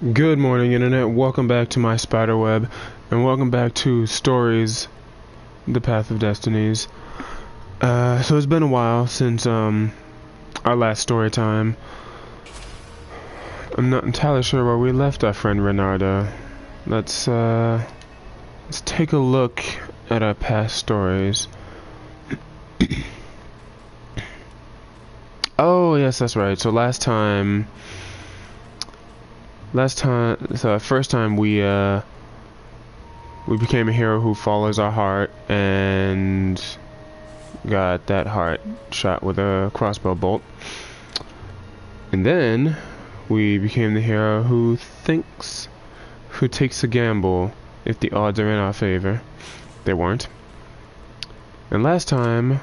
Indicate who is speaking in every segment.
Speaker 1: Good morning, Internet. Welcome back to my spider web, and welcome back to Stories, the Path of Destinies. So it's been a while since our last story time. I'm not entirely sure where we left our friend Renardo. Let's take a look at our past stories. Oh yes, that's right. So first time we became a hero who follows our heart and got that heart shot with a crossbow bolt. And then we became the hero who takes a gamble if the odds are in our favor. They weren't. And last time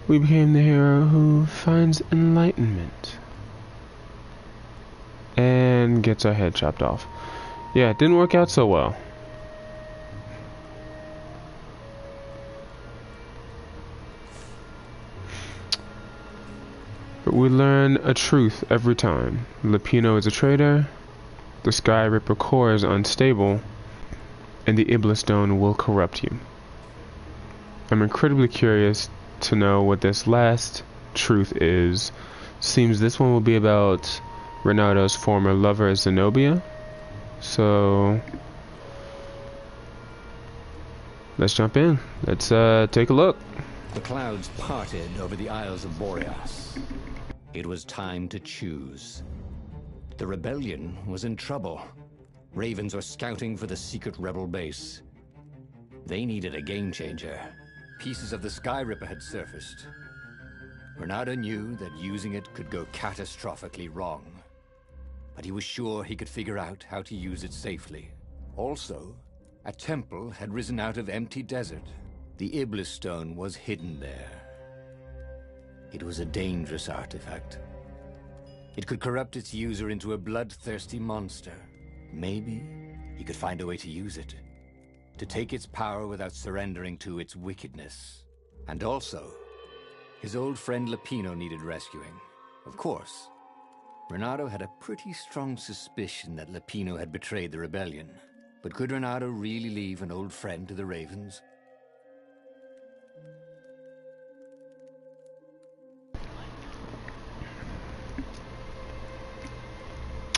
Speaker 1: we became the hero who finds enlightenment and gets our head chopped off. Yeah, it didn't work out so well. But we learn a truth every time. Lupino is a traitor, the Sky Ripper core is unstable, and the Iblis Stone will corrupt you. I'm incredibly curious to know what this last truth is. Seems this one will be about Renardo's former lover Zenobia. So let's jump in. Let's take a look.
Speaker 2: The clouds parted over the Isles of Boreas. It was time to choose. The rebellion was in trouble. Ravens were scouting for the secret rebel base. They needed a game changer. Pieces of the Sky Ripper had surfaced. Renardo knew that using it could go catastrophically wrong, but he was sure he could figure out how to use it safely. Also, a temple had risen out of empty desert. The Iblis Stone was hidden there. It was a dangerous artifact. It could corrupt its user into a bloodthirsty monster. Maybe he could find a way to use it, to take its power without surrendering to its wickedness. And also, his old friend Lupino needed rescuing. Of course, Renardo had a pretty strong suspicion that Lupino had betrayed the rebellion. But could Renardo really leave an old friend to the Ravens?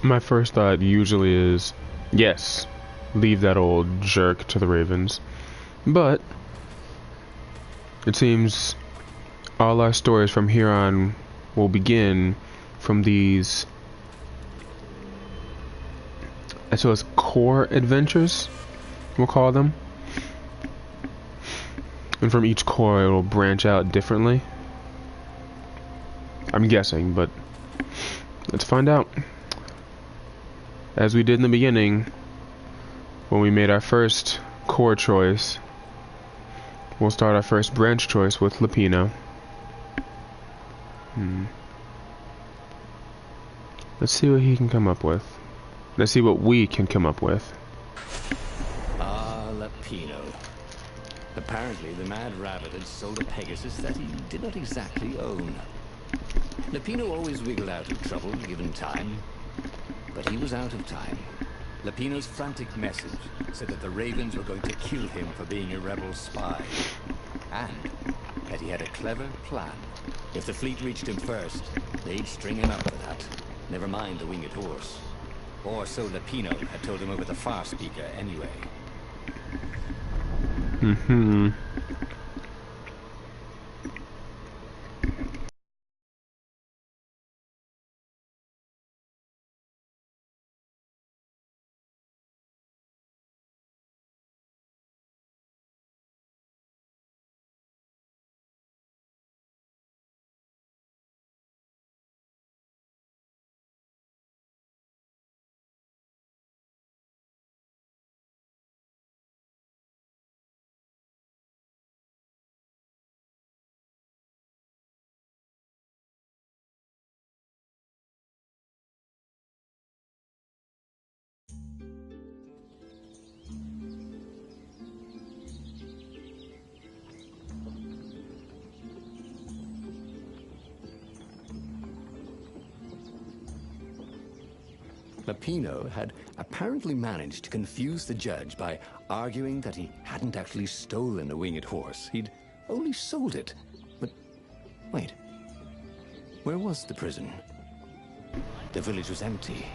Speaker 1: My first thought usually is, yes, leave that old jerk to the Ravens. But it seems all our stories from here on will begin from these, I suppose, core adventures, we'll call them. And from each core it will branch out differently. I'm guessing, but let's find out. As we did in the beginning, when we made our first core choice, we'll start our first branch choice with Lupino. Let's see what he can come up with. Let's see what we can come up with.
Speaker 2: Ah, Lupino. Apparently, the Mad Rabbit had sold a Pegasus that he did not exactly own. Lupino always wiggled out of trouble given time, but he was out of time. Lupino's frantic message said that the Ravens were going to kill him for being a rebel spy, and that he had a clever plan. If the fleet reached him first, they'd string him up for that. Never mind the winged horse. Or so Lupino had told him over the far speaker anyway. Lapino had apparently managed to confuse the judge by arguing that he hadn't actually stolen a winged horse. He'd only sold it. But wait, where was the prison? The village was empty.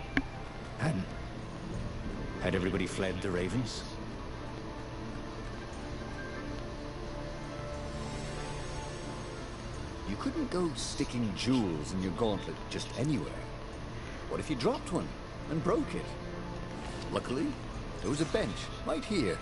Speaker 2: Had everybody fled the Ravens? You couldn't go sticking jewels in your gauntlet just anywhere. What if you dropped one and broke it? Luckily, there was a bench right here.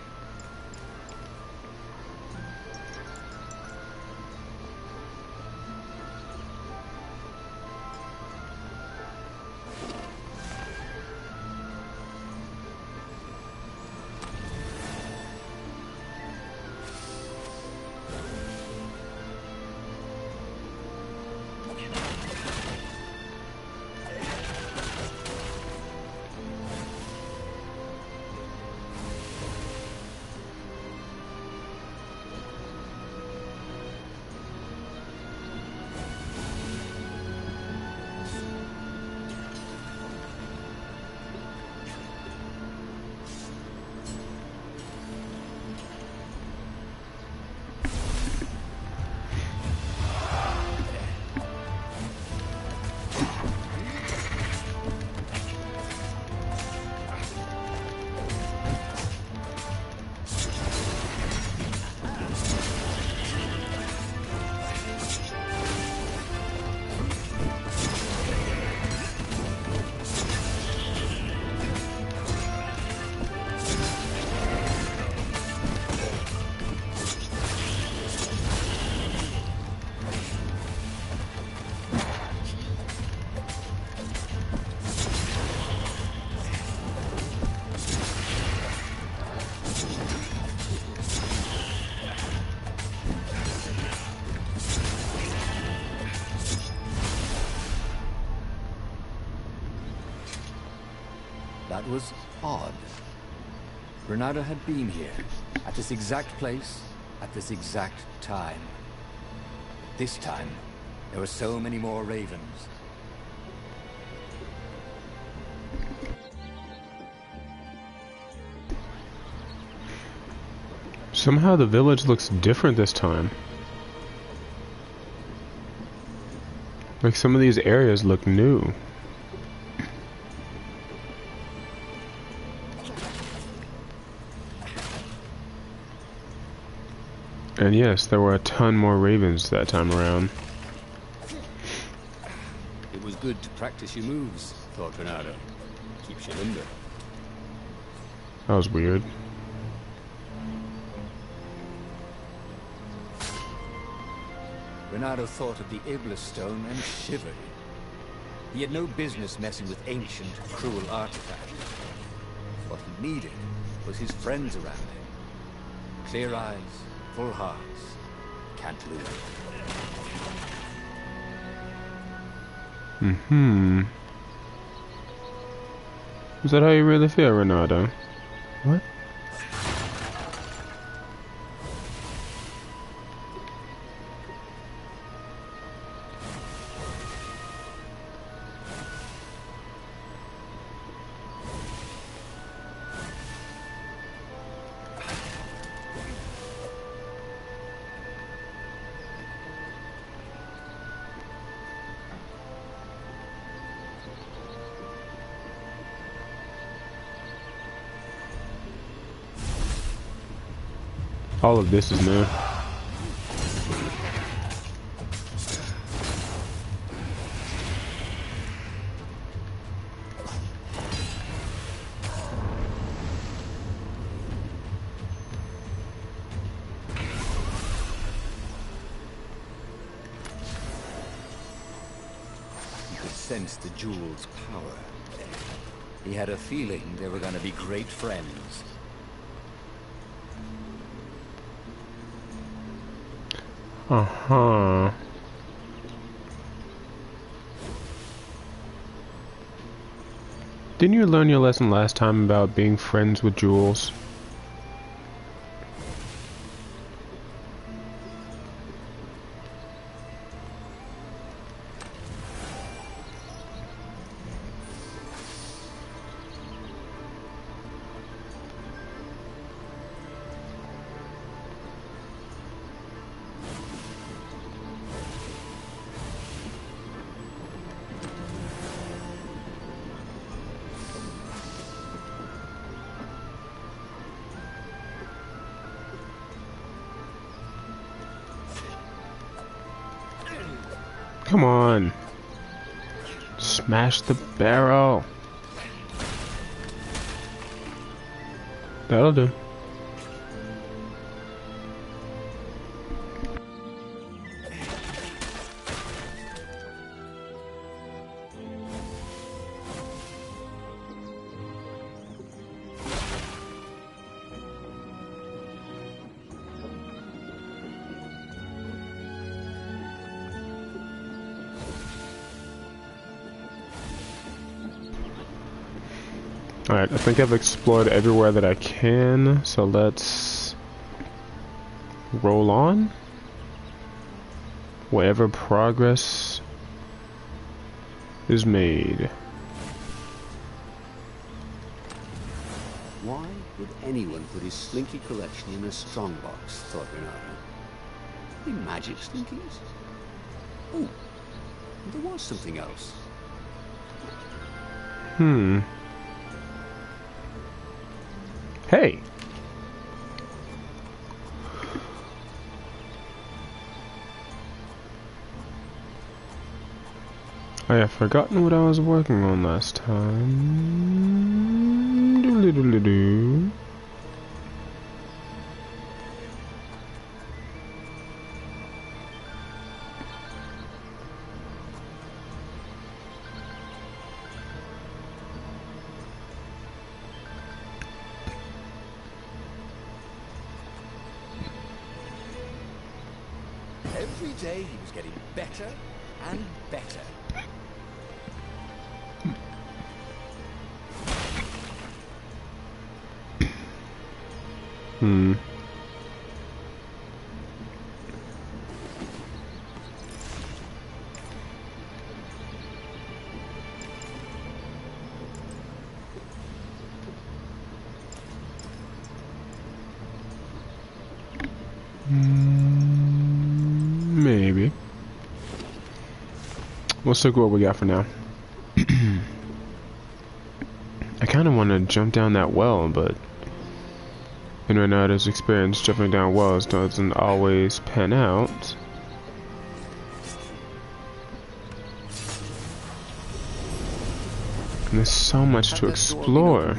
Speaker 2: That was odd. Renata had been here, at this exact place, at this exact time. This time, there were so many more ravens.
Speaker 1: Somehow the village looks different this time. Like some of these areas look new. And yes, there were a ton more ravens that time around.
Speaker 2: It was good to practice your moves, thought Renato. Keeps you limber.
Speaker 1: That was weird.
Speaker 2: Renato thought of the Iblis stone and shivered. He had no business messing with ancient, cruel artifacts. What he needed was his friends around him. Clear eyes, full hearts. Can't lose.
Speaker 1: Mm-hmm. Is that how you really feel, Renato? What? All of this is new.
Speaker 2: He could sense the jewel's power. He had a feeling they were going to be great friends.
Speaker 1: Uh-huh. Didn't you learn your lesson last time about being friends with jewels? Come on. Smash the barrel. That'll do. Alright, I think I've explored everywhere that I can, so let's roll on. Wherever progress is made.
Speaker 3: Why would anyone put his slinky collection in a strongbox, thought Renato? Are they magic slinkies? Oh, there was something else.
Speaker 1: Hey! I have forgotten what I was working on last time. Doodly-doodly-doo.
Speaker 3: Every day he was getting better and better.
Speaker 1: Maybe. We'll stick with what we got for now. I kind of want to jump down that well, but in Renato's experience, jumping down wells doesn't always pan out. And there's so much to explore.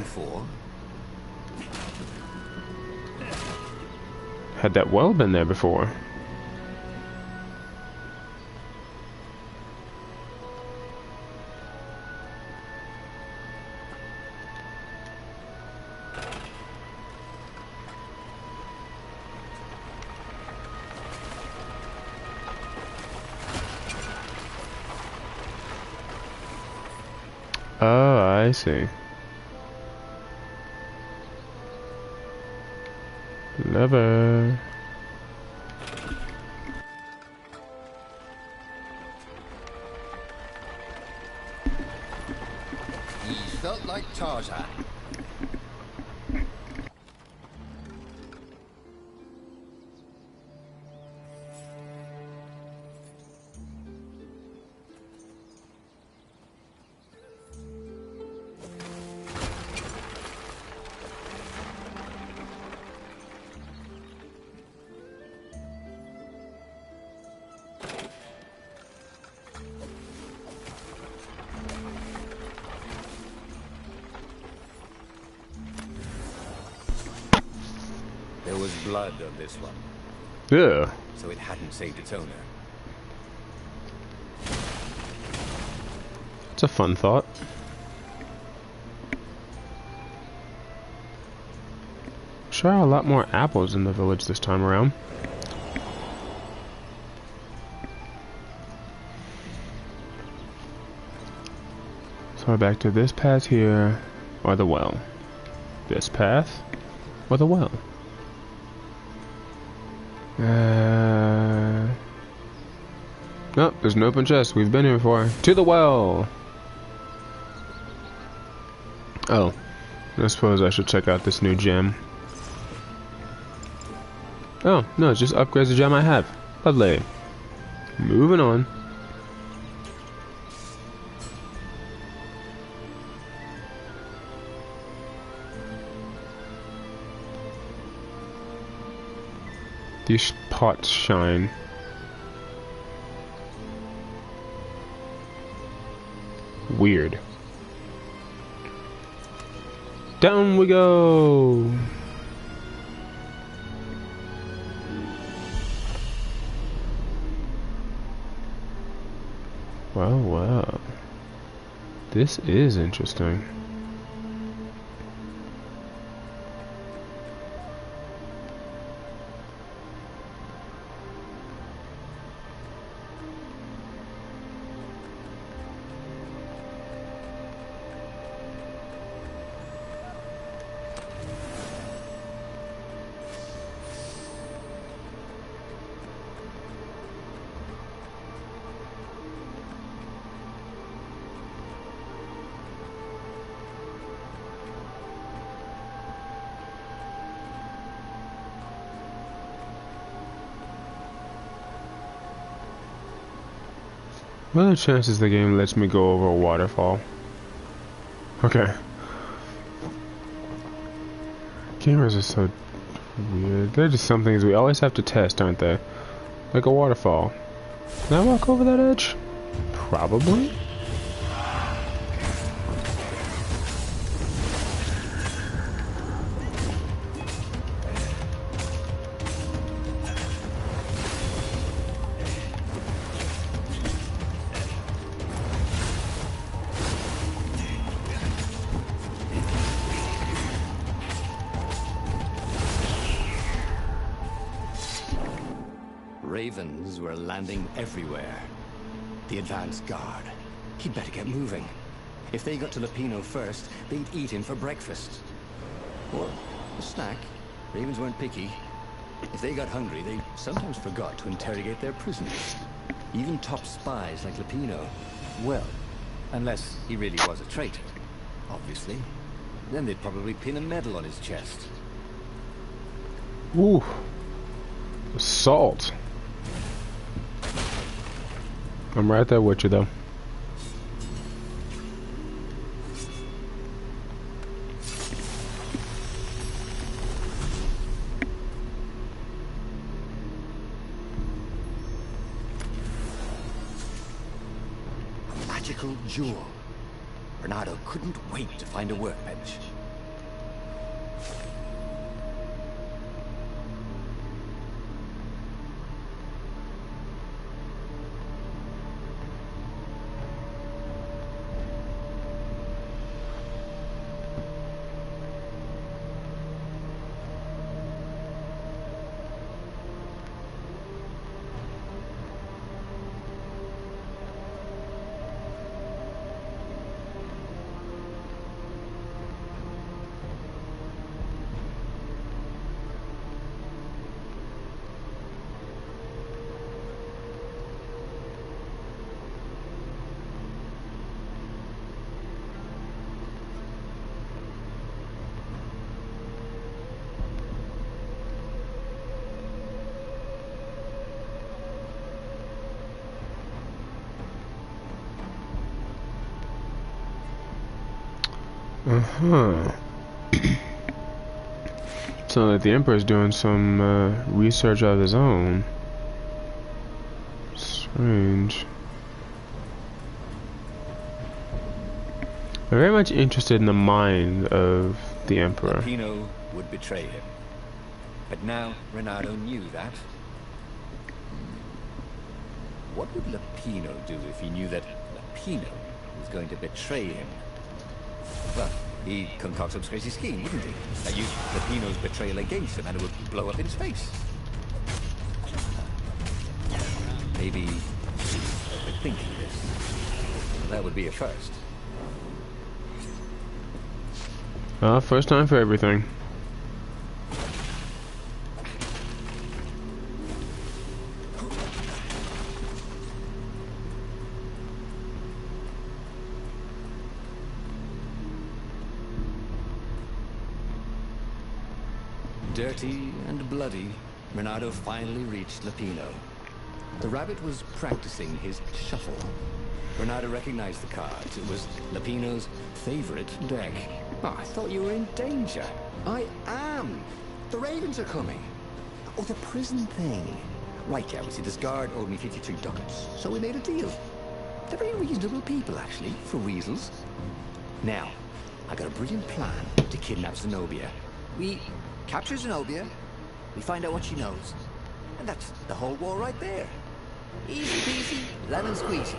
Speaker 1: Had that well been there before? Oh, I see. Lever.
Speaker 3: He felt like Tarzan. There was blood on this one.
Speaker 1: Yeah.
Speaker 3: So it hadn't saved its owner.
Speaker 1: It's a fun thought. Sure are a lot more apples in the village this time around. So we're back to this path here, or the well. This path, or the well. Nope, there's an open chest. We've been here before. To the well! Oh, I suppose I should check out this new gem. Oh, no, it just upgrades the gem I have. Lovely. Moving on. These pots shine. weird. Down we go. Well, well. This is interesting. What are the chances the game lets me go over a waterfall? Okay. Cameras are so weird. They're just some things we always have to test, aren't they? Like a waterfall. Can I walk over that edge? Probably.
Speaker 2: Ravens were landing everywhere. The advance guard. He'd better get moving. If they got to Lupino first, they'd eat him for breakfast. Or a snack. Ravens weren't picky. If they got hungry, they sometimes forgot to interrogate their prisoners. Even top spies like Lupino. Well, unless he really was a traitor. Obviously. Then they'd probably pin a medal on his chest.
Speaker 1: Ooh. Assault. I'm right there with you, though.
Speaker 2: A magical jewel. Bernardo couldn't wait to find a workbench.
Speaker 1: Uh-huh. So that the Emperor's doing some research of his own. Strange. I'm very much interested in the mind of the Emperor.
Speaker 2: Lupino would betray him. But now Renato knew that. What would Lupino do if he knew that Lupino was going to betray him? Well, he'd concoct some crazy scheme, wouldn't he? That used Lupino's betrayal against him and it would blow up in space. Maybe overthinking this. That would be a first.
Speaker 1: First time for everything.
Speaker 2: Dirty and bloody, Renato finally reached Lupino. The rabbit was practicing his shuffle. Renato recognized the cards. It was Lupino's favorite deck. Oh, I thought you were in danger. I am. The Ravens are coming. Oh, the prison thing. Right, yeah, we see this guard owed me 52 ducats, so we made a deal. They're very reasonable people, actually, for weasels. Now, I got a brilliant plan to kidnap Zenobia.
Speaker 3: We capture Zenobia, we find out what she knows, and that's the whole war right there. Easy peasy, lemon squeezy.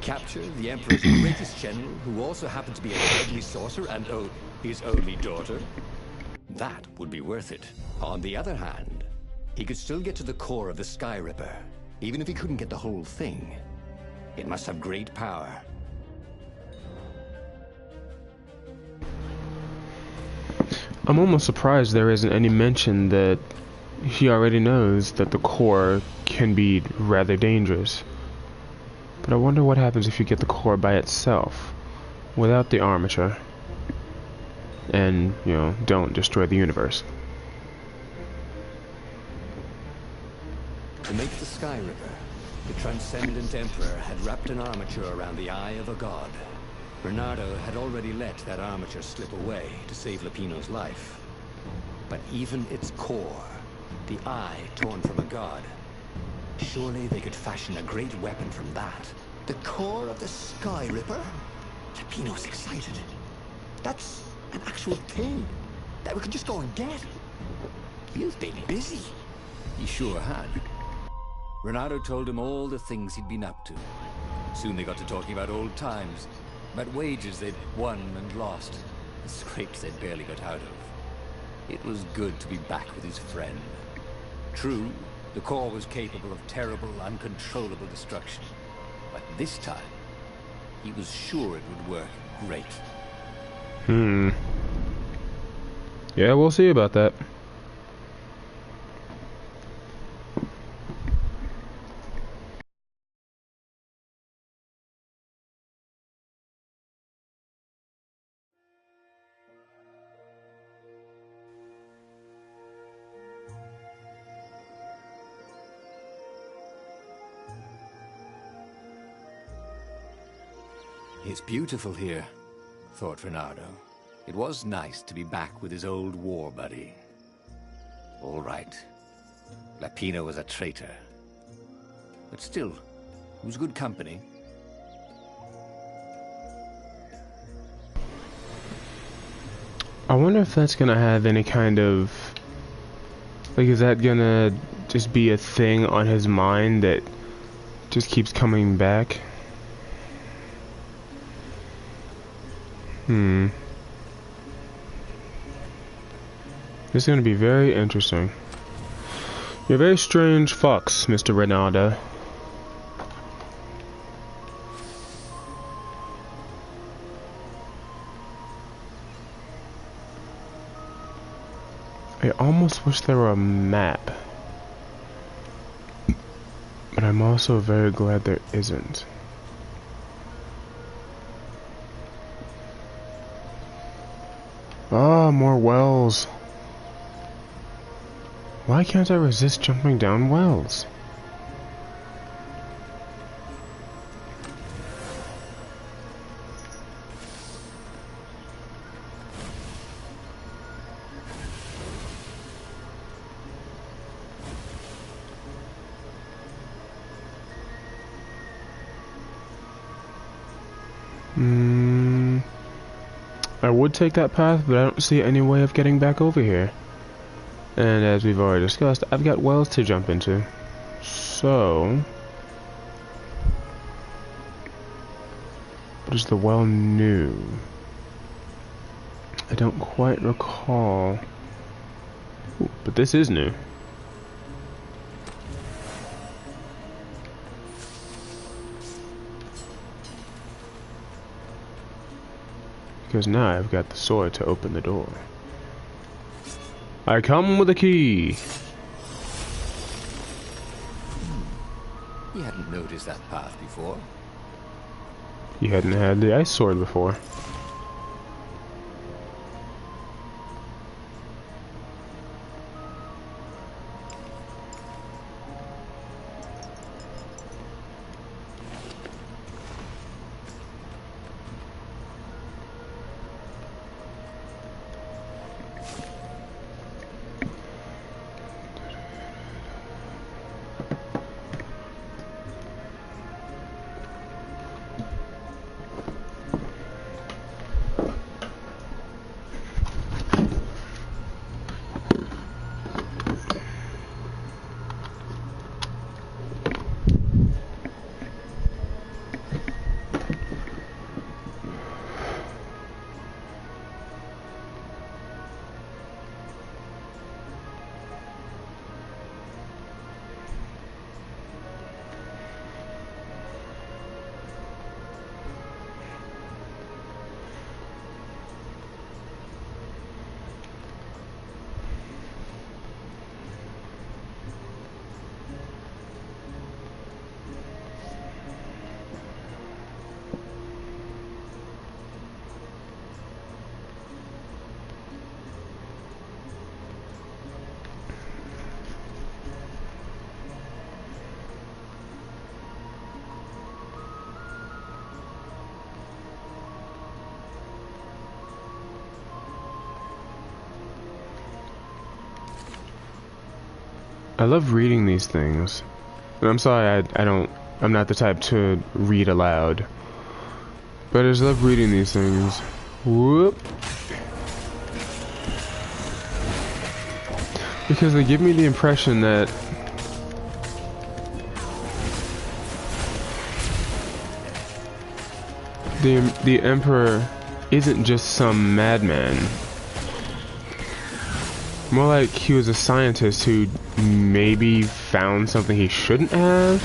Speaker 2: Capture the Emperor's greatest general, who also happened to be a deadly sorcerer, and oh, his only daughter. That would be worth it. On the other hand, he could still get to the core of the Sky Ripper, even if he couldn't get the whole thing. It must have great power.
Speaker 1: I'm almost surprised there isn't any mention that he already knows that the core can be rather dangerous. But I wonder what happens if you get the core by itself, without the armature, and, you know, don't destroy the universe.
Speaker 2: To make the Sky Ripper, the Transcendent Emperor had wrapped an armature around the eye of a god. Bernardo had already let that armature slip away to save Lupino's life. But even its core, the eye torn from a god, surely they could fashion a great weapon from that.
Speaker 3: The core of the Sky Ripper? Lupino's excited. That's an actual thing that we could just go and get. He's been busy.
Speaker 2: He sure had. Bernardo told him all the things he'd been up to. Soon they got to talking about old times, about wages they'd won and lost, the scrapes they'd barely got out of. It was good to be back with his friend. True, the core was capable of terrible, uncontrollable destruction. But this time, he was sure it would work great.
Speaker 1: Yeah, we'll see about that.
Speaker 2: It's beautiful here, thought Bernardo. It was nice to be back with his old war buddy. All right. Lupino was a traitor. But still, it was good company.
Speaker 1: I wonder if that's gonna have any kind of... like, is that gonna just be a thing on his mind that just keeps coming back? This is going to be very interesting. You're a very strange fox, Mr. Ronaldo. I almost wish there were a map. But I'm also very glad there isn't. Ah, more wells. Why can't I resist jumping down wells? I would take that path, but I don't see any way of getting back over here. And as we've already discussed, I've got wells to jump into. So... what is the well new? I don't quite recall. Ooh, but this is new. Because now I've got the sword to open the door. I come with a key.
Speaker 2: He hadn't noticed that path before.
Speaker 1: You hadn't had the ice sword before. I love reading these things. And I'm sorry, I'm not the type to read aloud. But I just love reading these things. Whoop. Because they give me the impression that the Emperor isn't just some madman. More like he was a scientist who maybe found something he shouldn't have.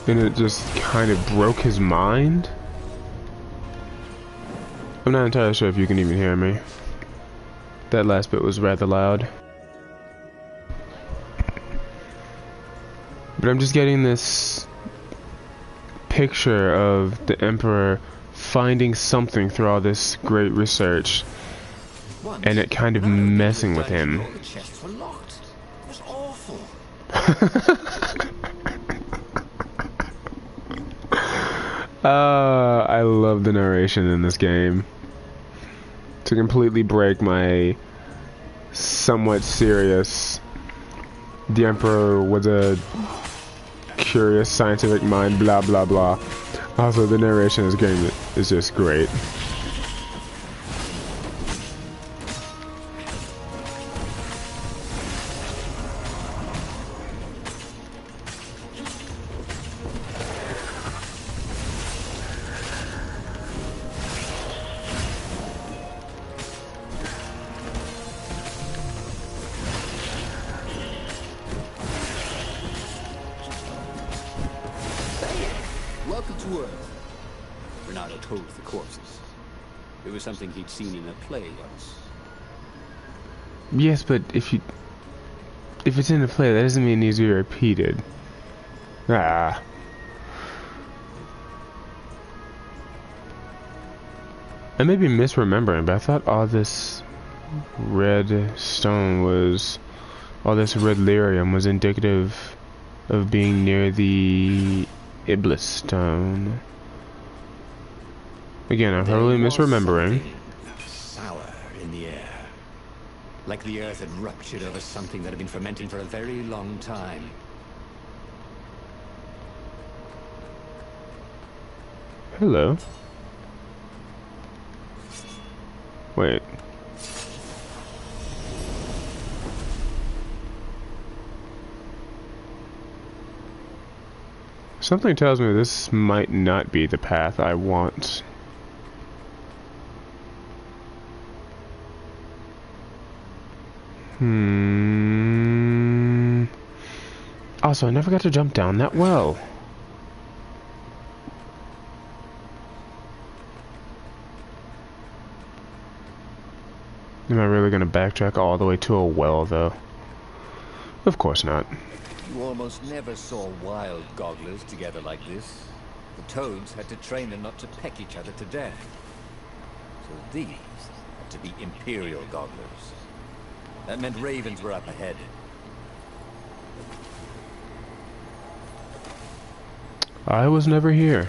Speaker 1: And it just kind of broke his mind. I'm not entirely sure if you can even hear me. That last bit was rather loud. But I'm just getting this picture of the Emperor finding something through all this great research, and it kind of messing with him.
Speaker 3: The chests were locked. It was awful.
Speaker 1: I love the narration in this game. To completely break my somewhat serious, the Emperor was a curious scientific mind, blah blah blah. Also, the narration in this game is just great.
Speaker 4: Welcome to Earth. Renato told the corpses. It was something he'd seen in a play once.
Speaker 1: Yes, but if it's in a play, that doesn't mean it needs to be repeated. Ah. I may be misremembering, but I thought all this red stone was, all this red lyrium was indicative of being near the Iblis stone. Again, I'm probably misremembering.
Speaker 2: Sour in the air. Like the earth had ruptured over something that had been fermenting for a very long time.
Speaker 1: Hello. Wait. Something tells me this might not be the path I want. Also, I never got to jump down that well. Am I really gonna backtrack all the way to a well, though? Of course not.
Speaker 4: You almost never saw wild gogglers together like this. The toads had to train them not to peck each other to death. So these had to be imperial gogglers. That meant ravens were up ahead.
Speaker 1: I was never here.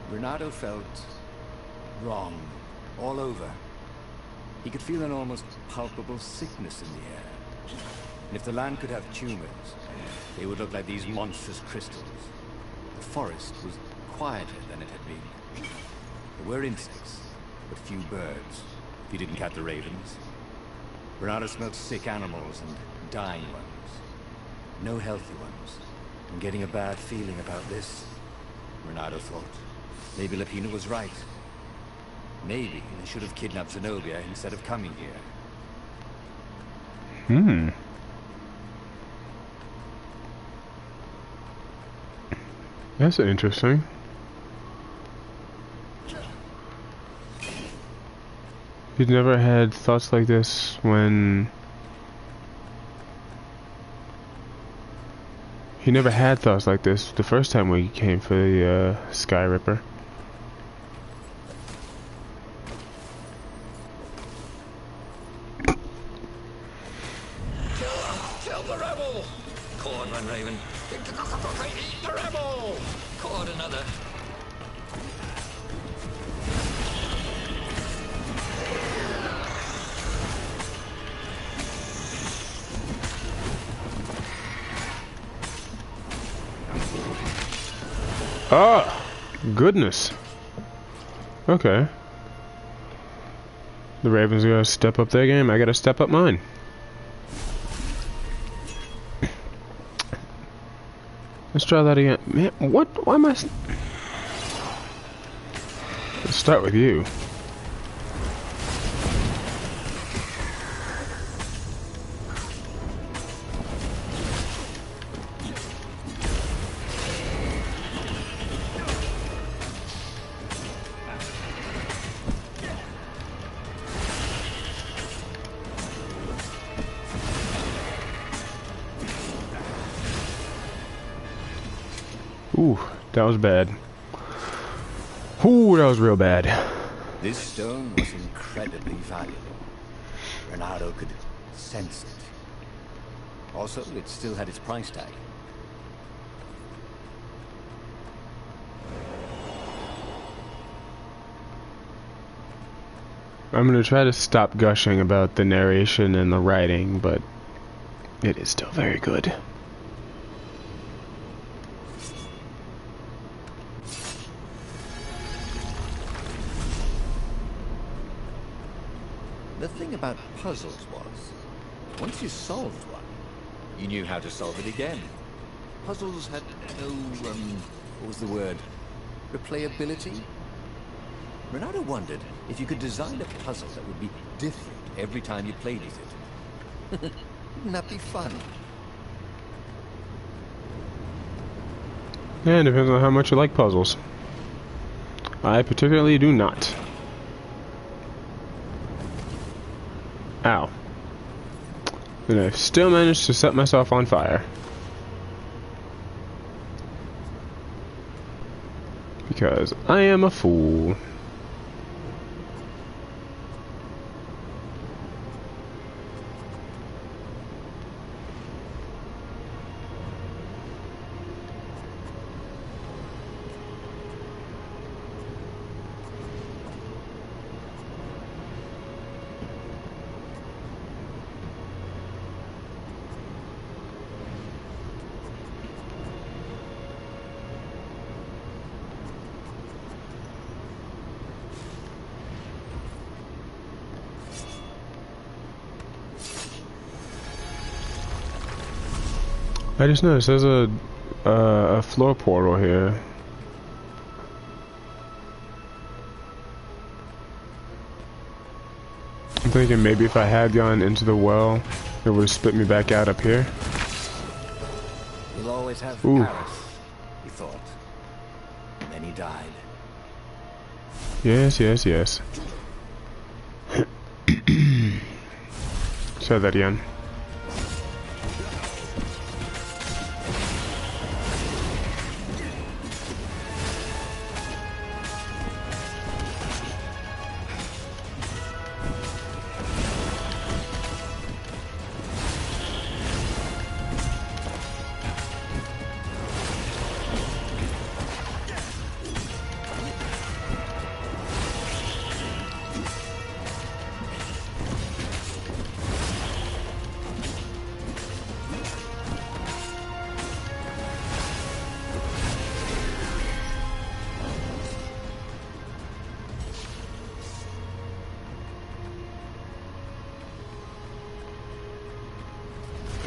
Speaker 4: Renato felt wrong all over. He could feel an almost palpable sickness in the air. And if the land could have tumors, they would look like these monstrous crystals. The forest was quieter than it had been. There were insects, but few birds, if you didn't count the ravens. Renato smelled sick animals and dying ones. No healthy ones. And getting a bad feeling about this, Renato thought. Maybe Lapina was right. Maybe they should have kidnapped Zenobia instead of coming here.
Speaker 1: That's interesting. You'd never had thoughts like this when... He never had thoughts like this the first time we came for the Sky Ripper.
Speaker 3: Kill the rebel! Caught one, Raven. The rebel! Caught another.
Speaker 1: Oh, goodness. Okay. The Ravens gotta step up their game. I gotta step up mine. Let's try that again. Man, what? Why am I... Let's start with you. Ooh, that was bad. Ooh, that was real bad.
Speaker 4: This stone was incredibly valuable. Renato could sense it. Also, it still had its price tag.
Speaker 1: I'm gonna try to stop gushing about the narration and the writing, but it is still very good.
Speaker 4: The thing about puzzles was, once you solved one, you knew how to solve it again. Puzzles had no, what was the word? Replayability? Renato wondered if you could design a puzzle that would be different every time you played it. Wouldn't that be fun?
Speaker 1: Yeah, it depends on how much you like puzzles. I particularly do not. Ow. And I still managed to set myself on fire. Because I am a fool. I just noticed there's a floor portal here. I'm thinking maybe if I had gone into the well, it would have spit me back out up here.
Speaker 4: You'll always have
Speaker 1: Ooh.
Speaker 4: Paris, he thought. And then he died.
Speaker 1: Yes, yes, yes. Say that again.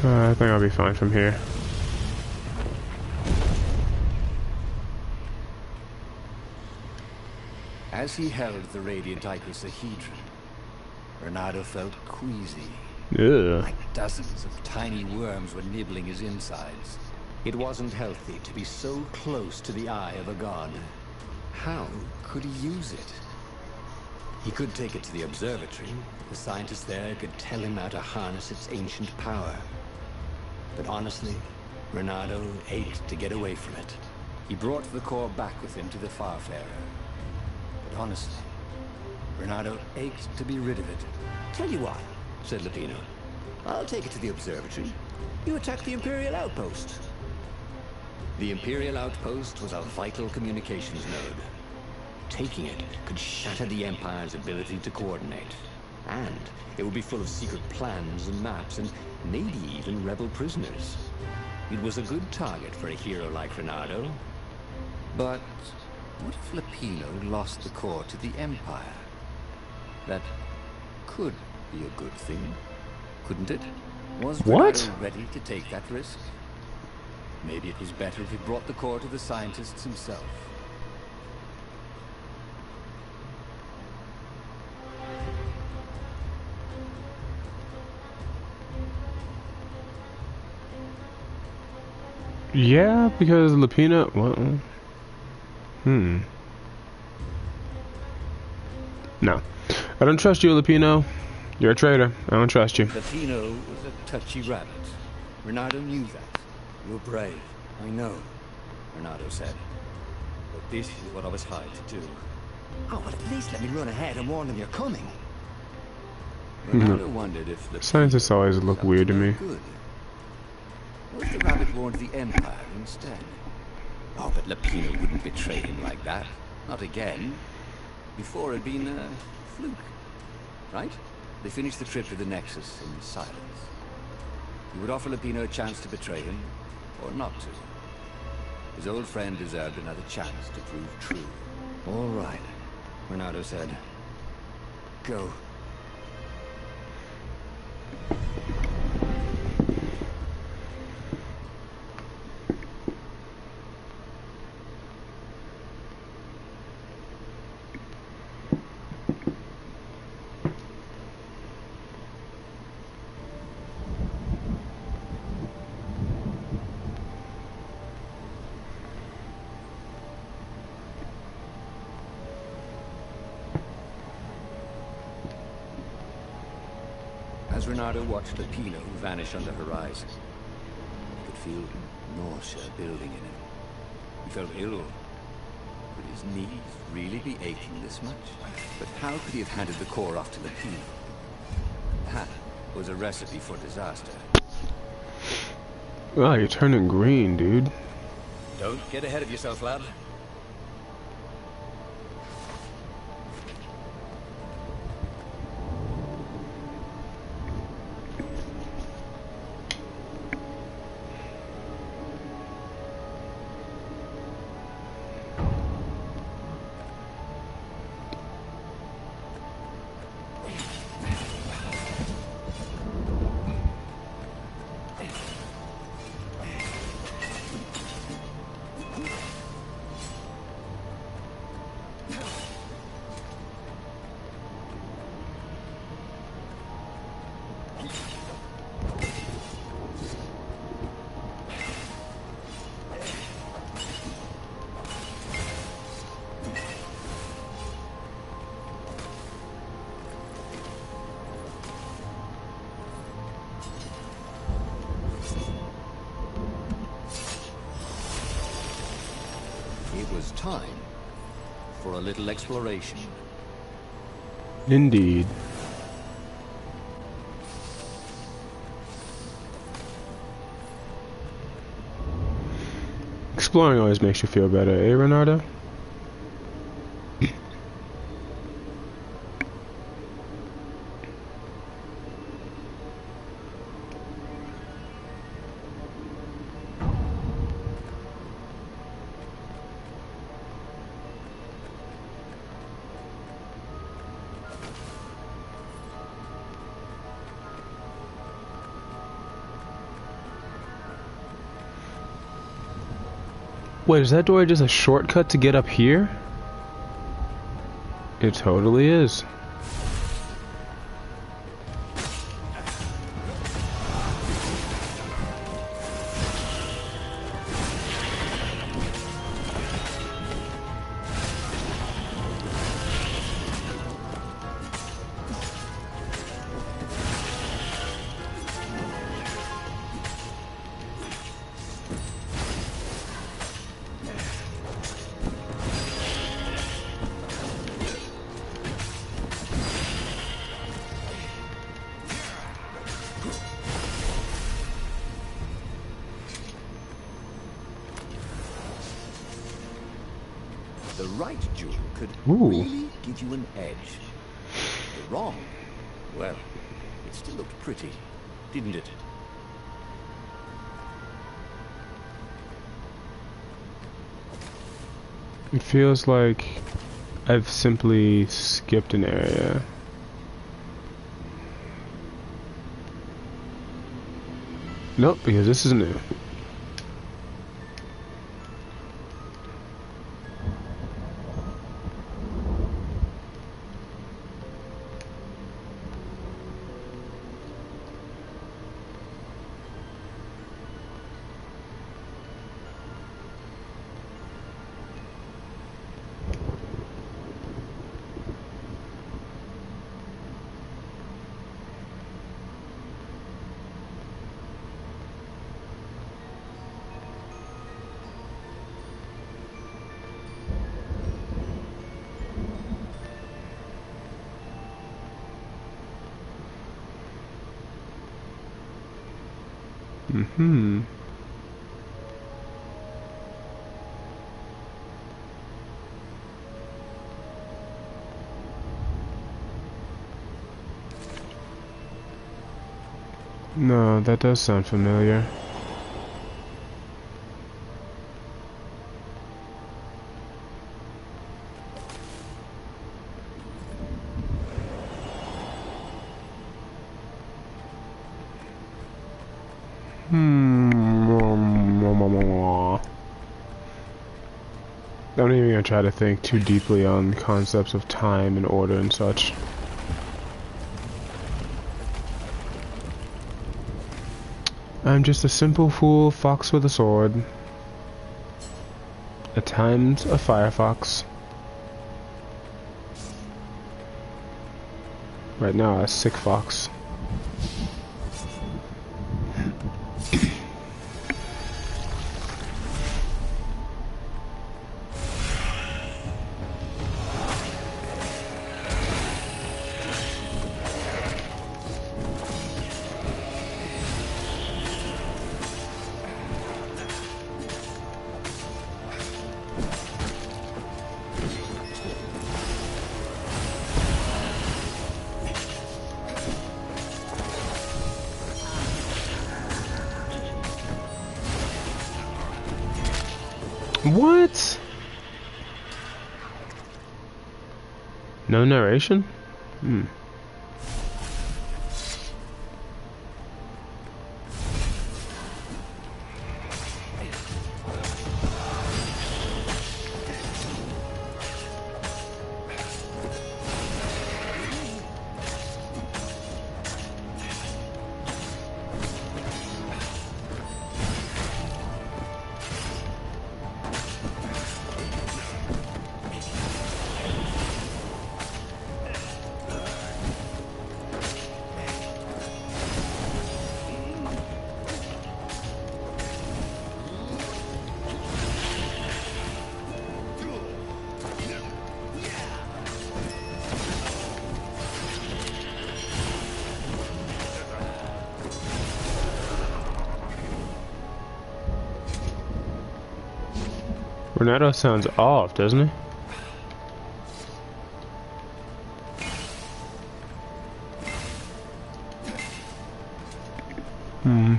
Speaker 1: I think I'll be fine from here.
Speaker 4: As he held the radiant icosahedron, Renato felt queasy.
Speaker 1: Ugh.
Speaker 4: Like dozens of tiny worms were nibbling his insides.
Speaker 2: It wasn't healthy to be so close to the eye of a god.
Speaker 4: How could he use it?
Speaker 2: He could take it to the observatory. The scientists there could tell him how to harness its ancient power. But honestly, Renato ached to get away from it.
Speaker 4: He brought the core back with him to the Farfarer. But honestly, Renato ached to be rid of it.
Speaker 2: Tell you what, said Lupino.
Speaker 3: I'll take it to the observatory. You attack the Imperial outpost.
Speaker 2: The Imperial outpost was a vital communications node. Taking it could shatter the Empire's ability to coordinate. And it would be full of secret plans and maps and maybe even rebel prisoners. It was a good target for a hero like Reynardo.
Speaker 4: But what if Lapino lost the core to the Empire? That could be a good thing, couldn't it? Was
Speaker 1: What?
Speaker 4: Reynardo ready to take that risk? Maybe it was better if he brought the core to the scientists himself.
Speaker 1: Yeah, because Lapina. Well, no, I don't trust you, Lapino. You're a traitor. I don't trust you.
Speaker 4: Lapino was a touchy rabbit. Reynardo knew that. You're brave, I know, Reynardo said. But this is what I was hired to do.
Speaker 3: Oh, well, at least let me run ahead and warn them you're coming.
Speaker 4: Reynardo wondered if Lapino
Speaker 1: Scientists always
Speaker 4: was
Speaker 1: look
Speaker 4: up
Speaker 1: weird to
Speaker 4: no
Speaker 1: me.
Speaker 4: Good. What if the rabbit warned the Empire instead? Oh, but Lapino wouldn't betray him like that. Not again. Before it'd been a fluke. Right? They finished the trip to the Nexus in silence. He would offer Lapino a chance to betray him, or not to. His old friend deserved another chance to prove true.
Speaker 2: All right, Reynardo said.
Speaker 3: Go.
Speaker 4: As Reynardo watched Lapino vanish on the horizon, he could feel nausea building in him. He felt ill. Could his knees really be aching this much? But how could he have handed the core off to Lapino? That was a recipe for disaster.
Speaker 1: Wow, you're turning green, dude.
Speaker 4: Don't get ahead of yourself, lad. It was time for a little exploration.
Speaker 1: Indeed. Exploring always makes you feel better, eh, Reynardo? Wait, is that door just a shortcut to get up here? It totally is.
Speaker 4: right jewel could
Speaker 1: Ooh.
Speaker 4: really give you an edge. The wrong, well, it still looked pretty, didn't it?
Speaker 1: It feels like I've simply skipped an area. Nope, because this is new. Mm-hmm. No, that does sound familiar. I'm not even gonna try to think too deeply on concepts of time and order and such. I'm just a simple fool fox with a sword. At times a firefox. Right now a sick fox. What? No narration? Hmm. Renato sounds off, doesn't he? Hmm.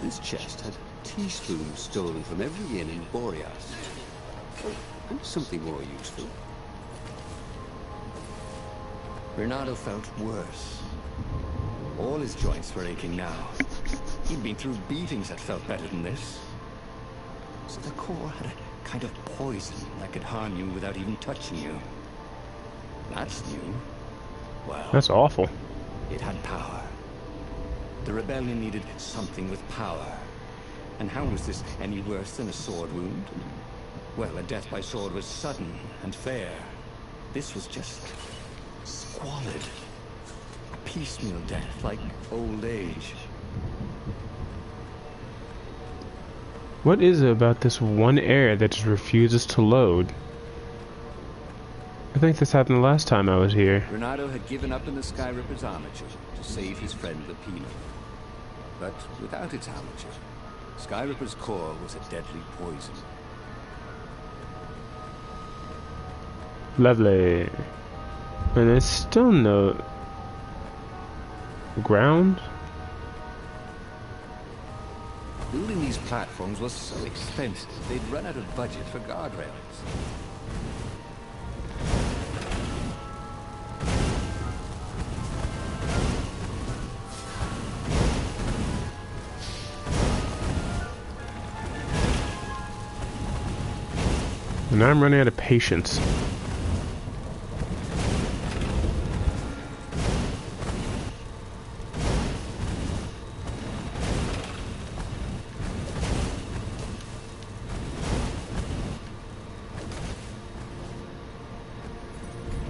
Speaker 3: This chest had teaspoons stolen from every inn in Boreas. Oh, and something more useful.
Speaker 4: Renato felt worse. All his joints were aching now. He'd been through beatings that felt better than this. So the core had a kind of poison that could harm you without even touching you. That's new. Well,
Speaker 1: That's awful.
Speaker 4: it had power. The rebellion needed something with power. And how was this any worse than a sword wound? Well, a death by sword was sudden and fair. This was just squalid. A piecemeal death, like old age.
Speaker 1: What is it about this one area that just refuses to load? I think this happened the last time I was here.
Speaker 4: Renato had given up in the Sky Ripper's armature to save his friend Lapino. But without its armature, Sky Ripper's core was a deadly poison.
Speaker 1: Lovely. And there's still no ground?
Speaker 4: Building these platforms was so expensive, they'd run out of budget for guardrails.
Speaker 1: And I'm running out of patience.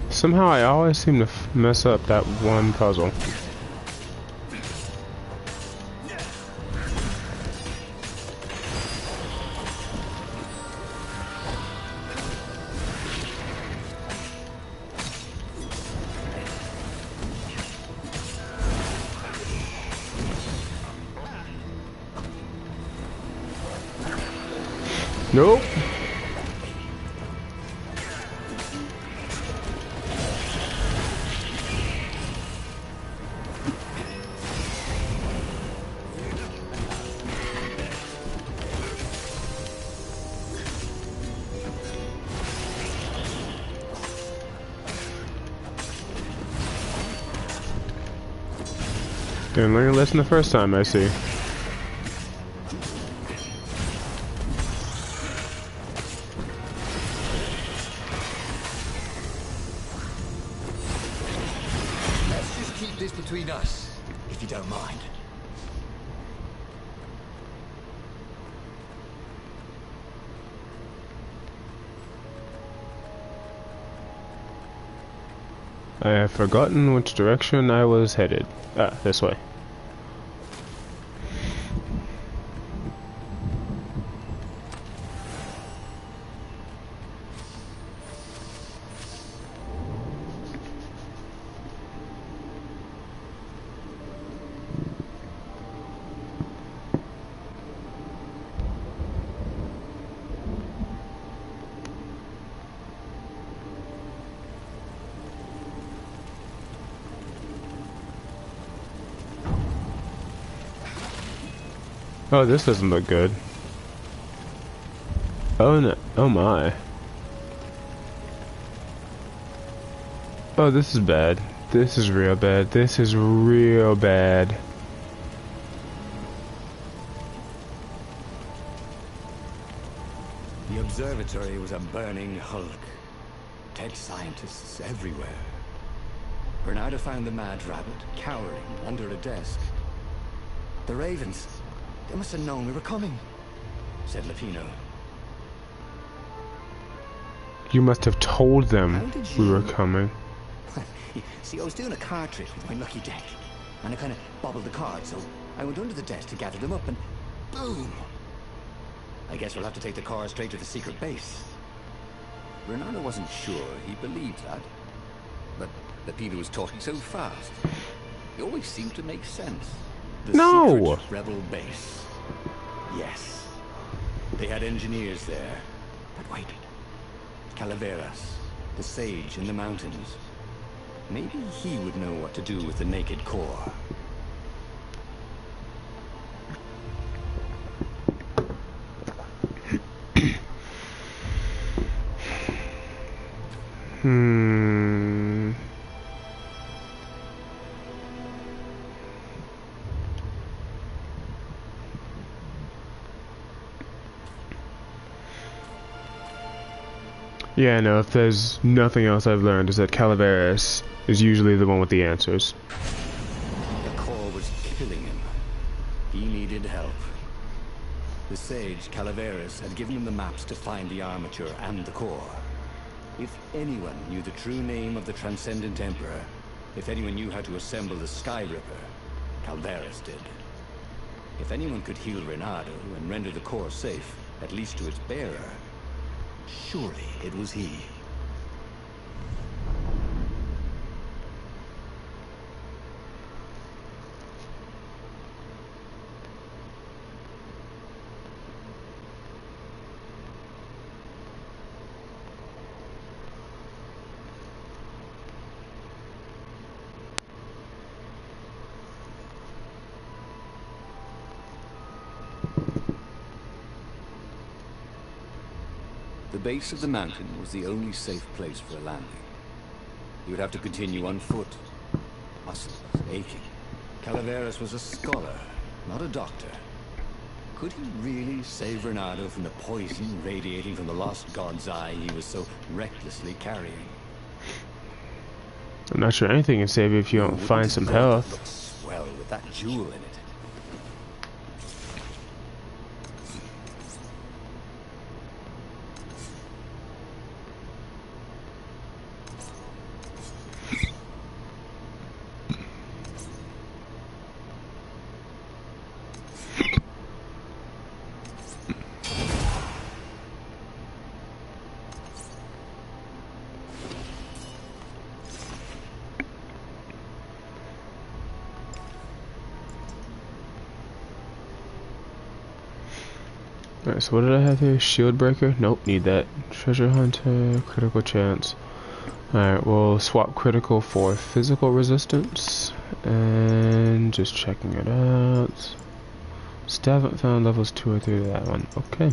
Speaker 1: Somehow I always seem to mess up that one puzzle. Nope. Didn't learn a lesson the first time, I see.
Speaker 3: Let's just keep this between us, if you don't mind.
Speaker 1: I have forgotten which direction I was headed. Ah, this way. Oh, this doesn't look good. Oh no, oh my. Oh, this is bad. This is real bad. This is real bad.
Speaker 4: The observatory was a burning hulk. Dead scientists everywhere. Bernardo found the mad rabbit cowering under a desk. The ravens, they must have known we were coming, said Lapino.
Speaker 1: You must have told
Speaker 4: How
Speaker 1: them
Speaker 4: did
Speaker 1: we were
Speaker 4: you-
Speaker 1: coming.
Speaker 4: See, I was doing a card trick with my lucky deck, and I kind of bobbled the cards, so I went under the desk to gather them up, and boom! I guess we'll have to take the car straight to the secret base. Renato wasn't sure he believed that, but Lapino was talking so fast. It always seemed to make sense. The
Speaker 1: No!
Speaker 4: secret rebel base. Yes. They had engineers there. But wait. Calaveras, the sage in the mountains. Maybe he would know what to do with the naked core.
Speaker 1: Yeah, no, if there's nothing else I've learned is that Calaveras is usually the one with the answers.
Speaker 4: The core was killing him. He needed help. The sage, Calaveras, had given him the maps to find the armature and the core. If anyone knew the true name of the Transcendent Emperor, if anyone knew how to assemble the Sky Ripper, Calaveras did. If anyone could heal Renato and render the core safe, at least to its bearer, surely it was he. The base of the mountain was the only safe place for a landing. He would have to continue on foot, muscles aching. Calaveras was a scholar, not a doctor. Could he really save Reynardo from the poison radiating from the lost god's eye he was so recklessly carrying?
Speaker 1: I'm not sure anything can save you if you don't find some health.
Speaker 4: Looks swell with that jewel in it.
Speaker 1: Alright, so what did I have here? Shield breaker? Nope, need that. Treasure hunter, critical chance. Alright, we'll swap critical for physical resistance. And just checking it out. Still haven't found levels 2 or 3 of that one. Okay.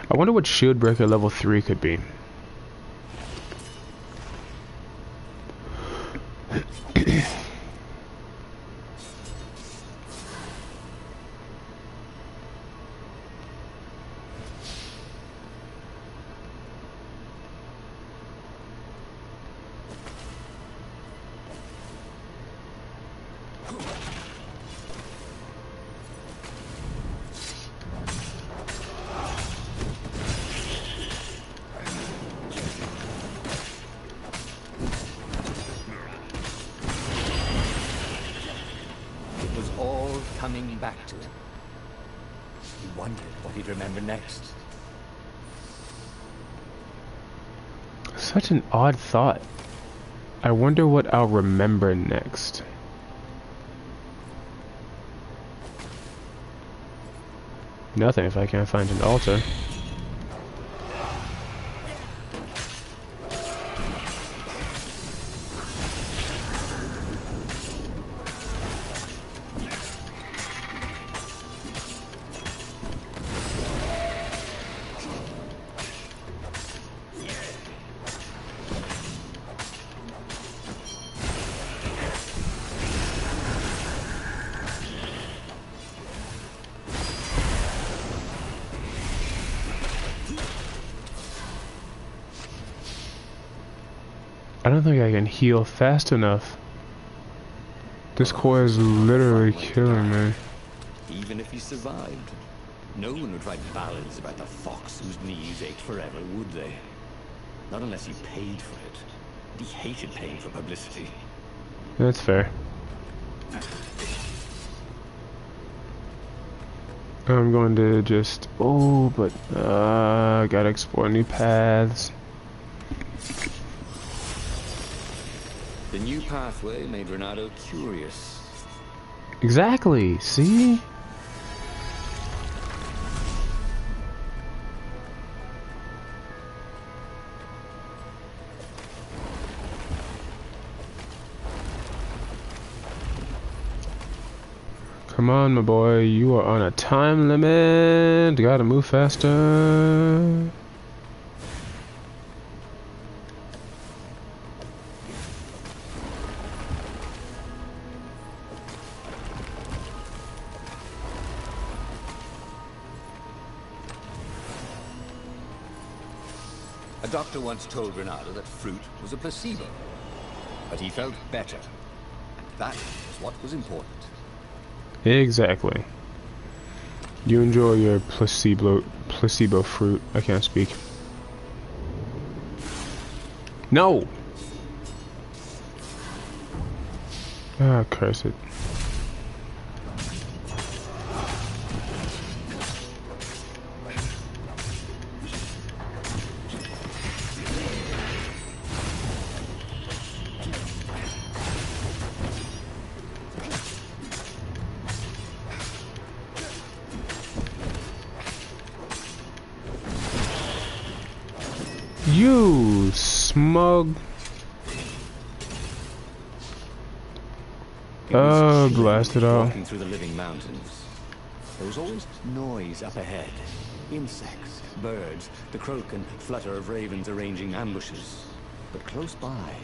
Speaker 1: I wonder what shield breaker level 3 could be.
Speaker 4: Coming back to him. He wondered what he'd remember next.
Speaker 1: Such an odd thought. I wonder what I'll remember next. Nothing if I can't find an altar. I don't think I can heal fast enough. This core is literally killing me.
Speaker 2: Even if he survived, no one would write ballads about the fox whose knees ached forever, would they? Not unless he paid for it. And he hated paying for publicity.
Speaker 1: That's fair. I'm going to just... Oh, but... I gotta explore new paths.
Speaker 2: The new pathway made Reynardo curious.
Speaker 1: Exactly, see? Come on, my boy, you are on a time limit. Gotta move faster.
Speaker 4: A doctor once told Reynardo that fruit was a placebo, but he felt better. That was what was important.
Speaker 1: Exactly. You enjoy your placebo fruit. I can't speak. No! Ah, curse it. You smug. Blast it all.
Speaker 2: Walking through the living mountains. There was always noise up ahead. Insects, birds, the croak and flutter of ravens arranging ambushes. But close by,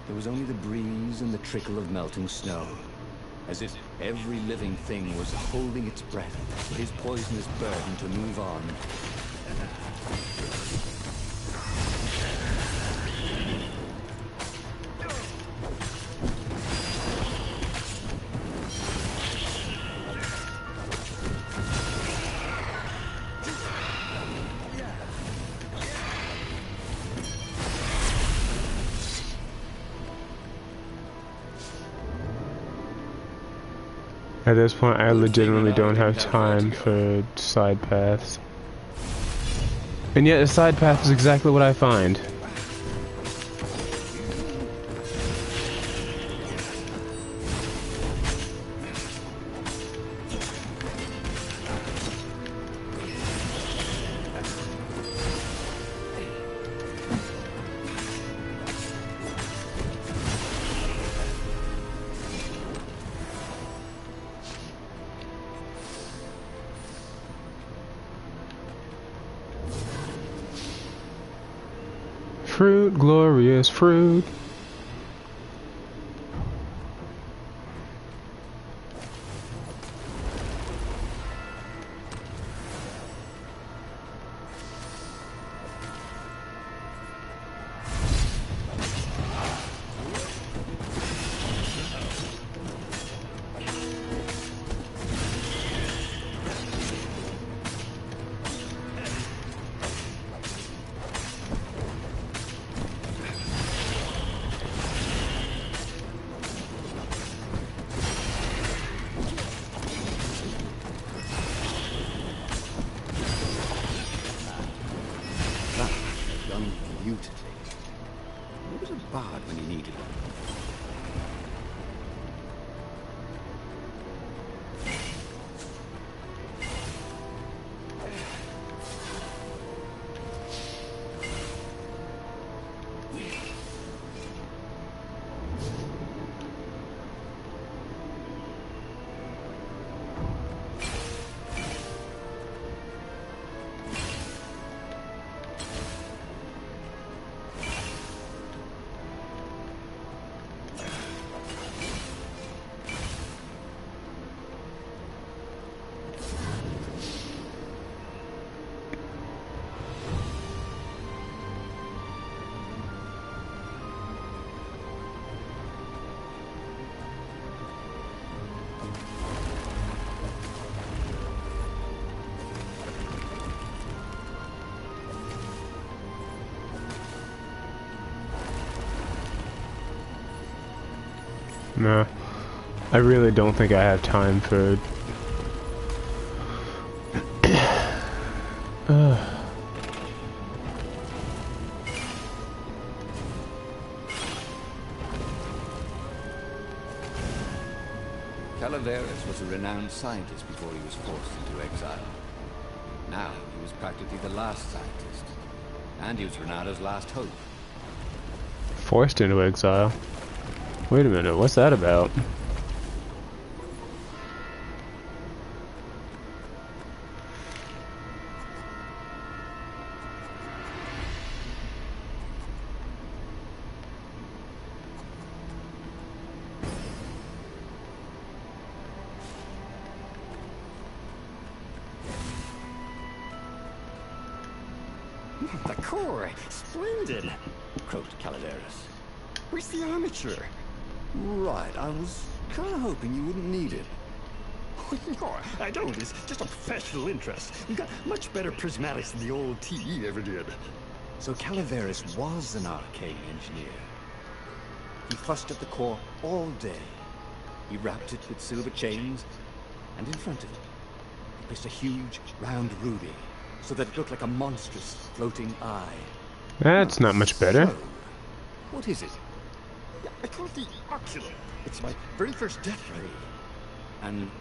Speaker 2: there was only the breeze and the trickle of melting snow. As if every living thing was holding its breath for his poisonous burden to move on.
Speaker 1: At this point, I legitimately don't have time for side paths. And yet, a side path is exactly what I find. Fruit, glorious fruit. No, I really don't think I have time for...
Speaker 4: Calaveras was a renowned scientist before he was forced into exile. Now he was practically the last scientist, and he was Renato's last hope.
Speaker 1: Forced into exile? Wait a minute, what's that about?
Speaker 3: The core, splendid, croaked Calaveras. Where's the armature?
Speaker 4: Right, I was kind of hoping you wouldn't need it.
Speaker 3: No, I don't. It's just a professional interest. We've got much better prismatics than the old TE ever did.
Speaker 4: So Calaveras was an arcane engineer. He fussed at the core all day. He wrapped it with silver chains, and in front of it, he placed a huge, round ruby, so that it looked like a monstrous, floating eye.
Speaker 1: That's not much better.
Speaker 4: So, what is it?
Speaker 3: I call it the oculum. It's my very first death ray.
Speaker 4: And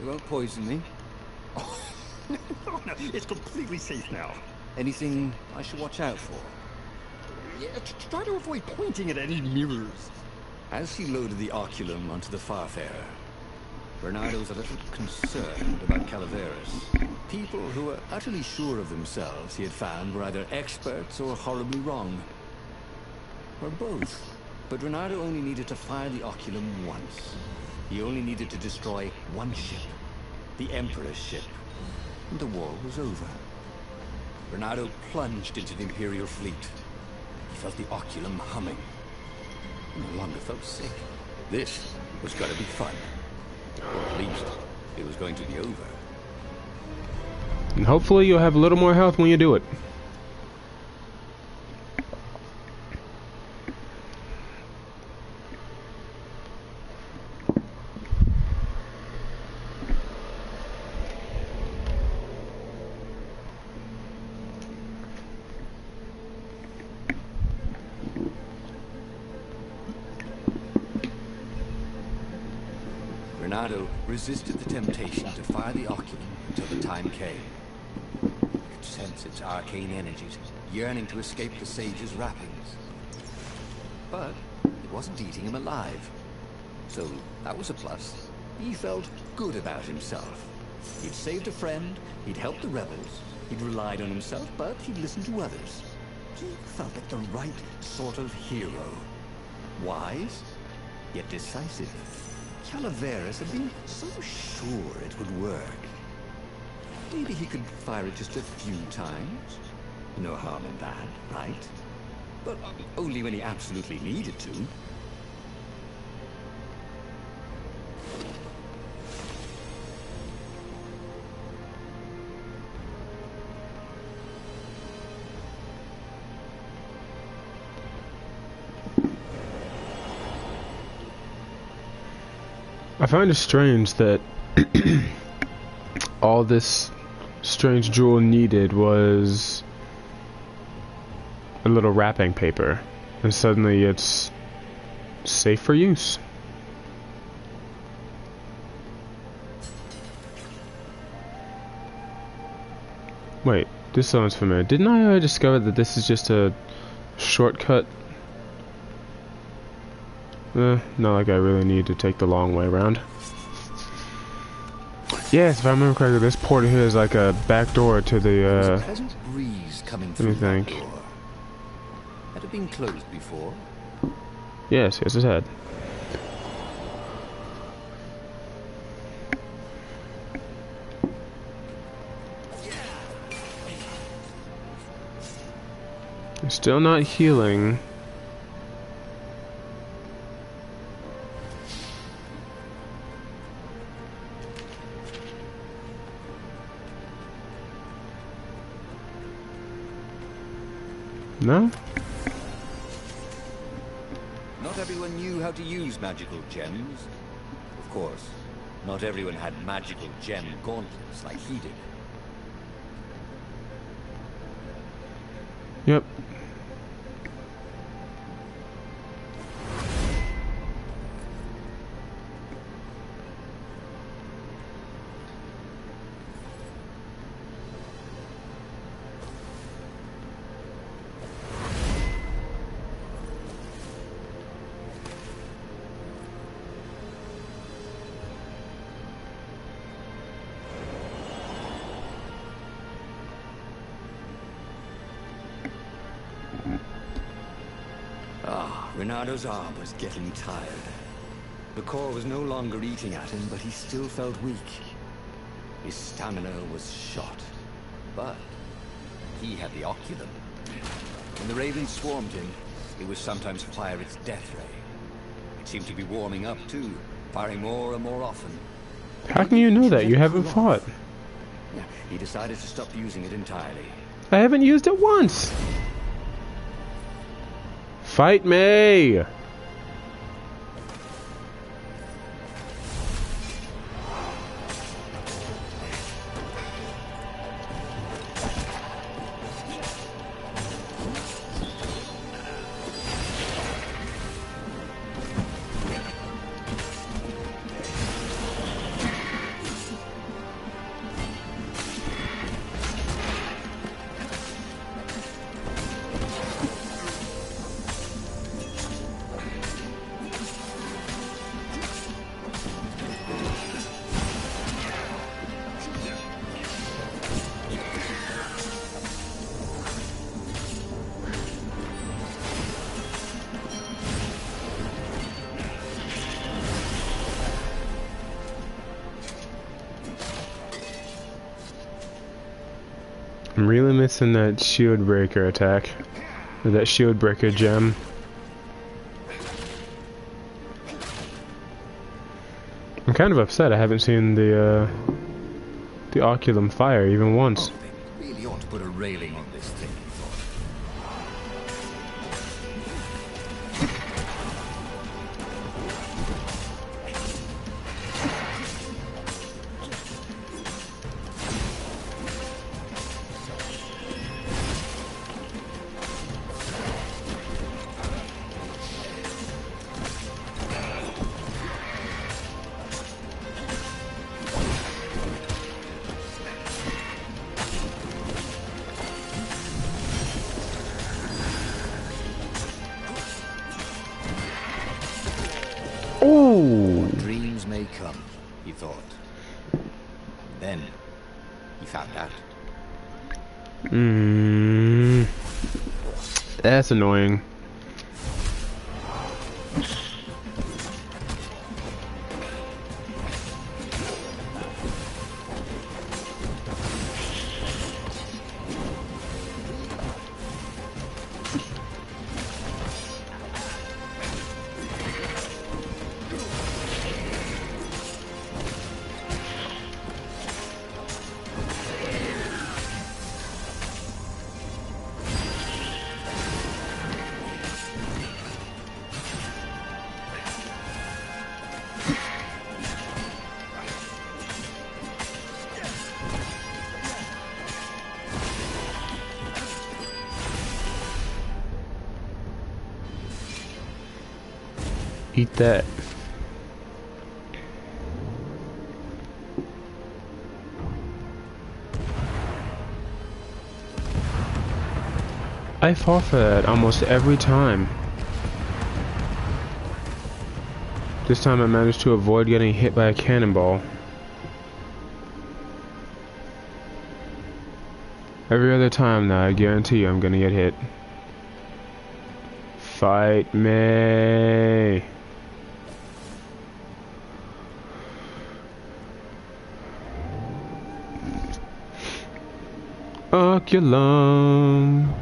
Speaker 4: it won't poison me?
Speaker 3: Oh, no, it's completely safe now.
Speaker 4: Anything I should watch out for?
Speaker 3: Yeah, try to avoid pointing at any mirrors.
Speaker 2: As he loaded the oculum onto the Farfarer,
Speaker 4: Bernardo's a little concerned about Calaveras. People who were utterly sure of themselves, he had found, were either experts or horribly wrong. Or both. But Bernardo only needed to fire the oculum once. He only needed to destroy one ship. The Emperor's ship. And the war was over. Bernardo plunged into the Imperial fleet. He felt the oculum humming. He no longer felt sick. This was going to be fun. Or at least, it was going to be over.
Speaker 1: And hopefully you'll have a little more health when you do it.
Speaker 4: Bernardo resisted the temptation to fire the oculum until the time came. He could sense its arcane energies yearning to escape the sage's wrappings. But it wasn't eating him alive. So that was a plus. He felt good about himself. He'd saved a friend, he'd helped the rebels, he'd relied on himself, but he'd listened to others. He felt like the right sort of hero. Wise, yet decisive. Calaveras had been so sure it would work. Maybe he could fire it just a few times. No harm in that, right? But only when he absolutely needed to.
Speaker 1: I find it strange that all this strange jewel needed was a little wrapping paper, and suddenly it's safe for use. Wait, this sounds familiar. Didn't I discover that this is just a shortcut? Not like I really need to take the long way around. Yes, if I remember correctly, this port here is like a back door to the,
Speaker 4: There was a pleasant breeze coming through
Speaker 1: let me think.
Speaker 4: that door. Had it been closed before?
Speaker 1: Yes, it had. Still not healing. No?
Speaker 4: Not everyone knew how to use magical gems. Of course, not everyone had magical gem gauntlets like he did.
Speaker 1: Yep.
Speaker 4: Bernardo's arm was getting tired. The core was no longer eating at him, but he still felt weak. His stamina was shot. But he had the oculum. When the ravens swarmed him, it would sometimes fire its death ray. It seemed to be warming up too, firing more and more often.
Speaker 1: How can you know that? You haven't fought.
Speaker 4: Yeah, he decided to stop using it entirely.
Speaker 1: I haven't used it once. Fight me! I'm really missing that shield breaker attack. Or that shield breaker gem. I'm kind of upset I haven't seen the Oculum fire even once.
Speaker 4: They really ought to put a railing on this thing, he thought.
Speaker 1: Ooh!
Speaker 4: Dreams may come, he thought. Then, he found out.
Speaker 1: That's annoying. Eat that. I fall for that almost every time. This time I managed to avoid getting hit by a cannonball. Every other time now, I guarantee you I'm gonna get hit. Fight me! Oculum.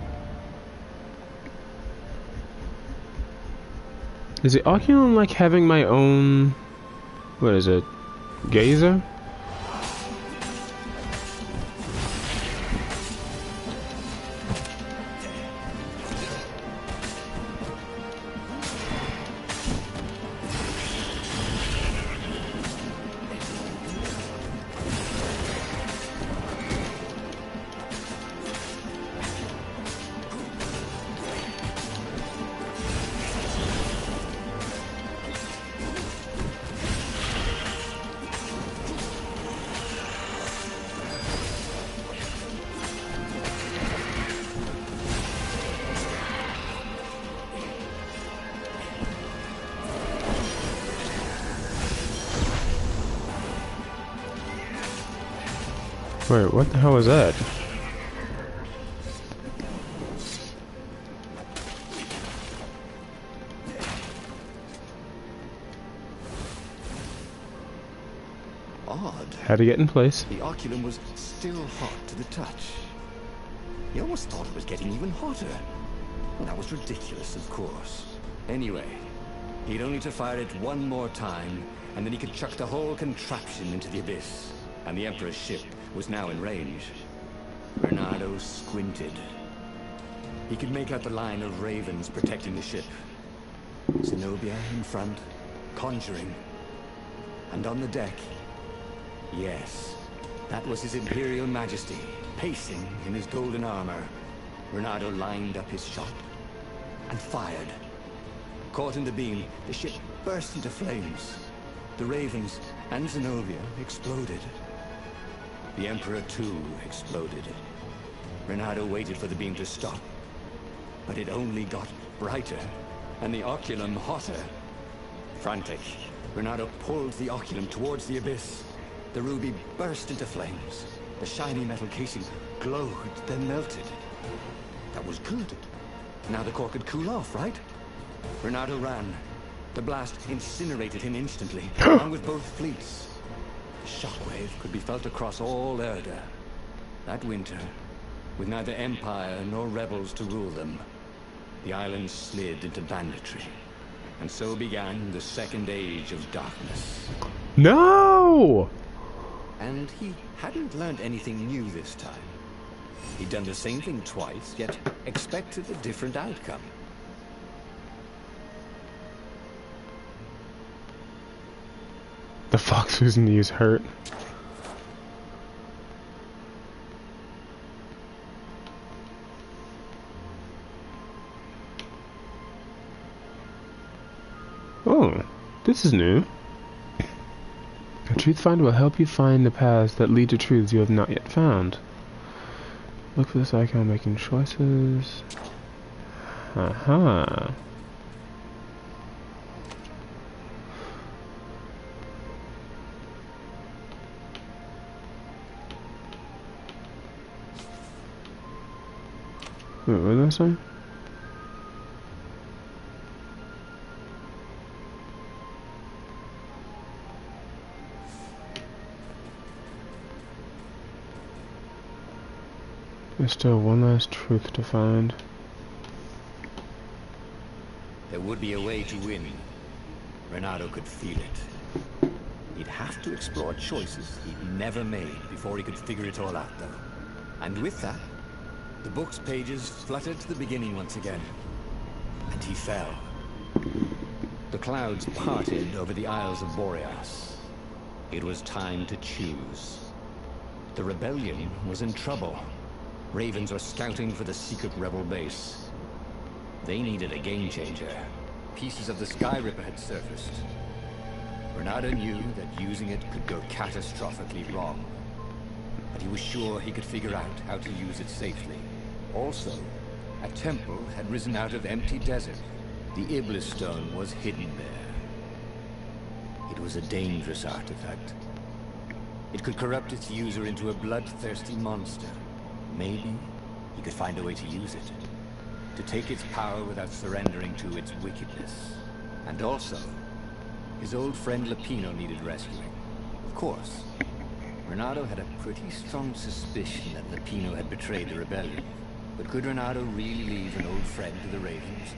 Speaker 1: Is it Oculum like having my own... What is it? Gazer? Wait, what the hell was that?
Speaker 4: Odd.
Speaker 1: Had to get in place.
Speaker 4: The Oculum was still hot to the touch. He almost thought it was getting even hotter. Well, that was ridiculous, of course. Anyway, he'd only to fire it one more time, and then he could chuck the whole contraption into the abyss. And the Emperor's ship was now in range. Bernardo squinted. He could make out the line of ravens protecting the ship. Zenobia in front, conjuring. And on the deck, yes, that was His Imperial Majesty, pacing in his golden armor. Bernardo lined up his shot and fired. Caught in the beam, the ship burst into flames. The ravens and Zenobia exploded. The Emperor, too, exploded. Bernardo waited for the beam to stop, but it only got brighter, and the Oculum hotter. Frantic, Bernardo pulled the Oculum towards the abyss. The ruby burst into flames. The shiny metal casing glowed, then melted. That was good. Now the core could cool off, right? Bernardo ran. The blast incinerated him instantly, along with both fleets. The shockwave could be felt across all Erda. That winter, With neither empire nor rebels to rule them, the island slid into banditry. And so began the Second Age of Darkness.
Speaker 1: No!
Speaker 4: And he hadn't learned anything new this time. He'd done the same thing twice, yet expected a different outcome.
Speaker 1: The fox whose knees hurt. Oh, this is new. A truth finder will help you find the paths that lead to truths you have not yet found. Look for this icon making choices. Aha. Wait, what did I say? There's still one last truth to find.
Speaker 4: There would be a way to win. Renato could feel it. He'd have to explore choices he'd never made before he could figure it all out, though. And with that, the book's pages fluttered to the beginning once again. And he fell. The clouds parted over the Isles of Boreas. It was time to choose. The rebellion was in trouble. Ravens were scouting for the secret rebel base. They needed a game changer. Pieces of the Sky Ripper had surfaced. Renato knew that using it could go catastrophically wrong. But he was sure he could figure out how to use it safely. Also, a temple had risen out of empty desert. The Iblis stone was hidden there. It was a dangerous artifact. It could corrupt its user into a bloodthirsty monster. Maybe he could find a way to use it. To take its power without surrendering to its wickedness. And also, his old friend Lupino needed rescuing. Of course, Renato had a pretty strong suspicion that Lupino had betrayed the rebellion. But could Renato really leave an old friend to the Ravens?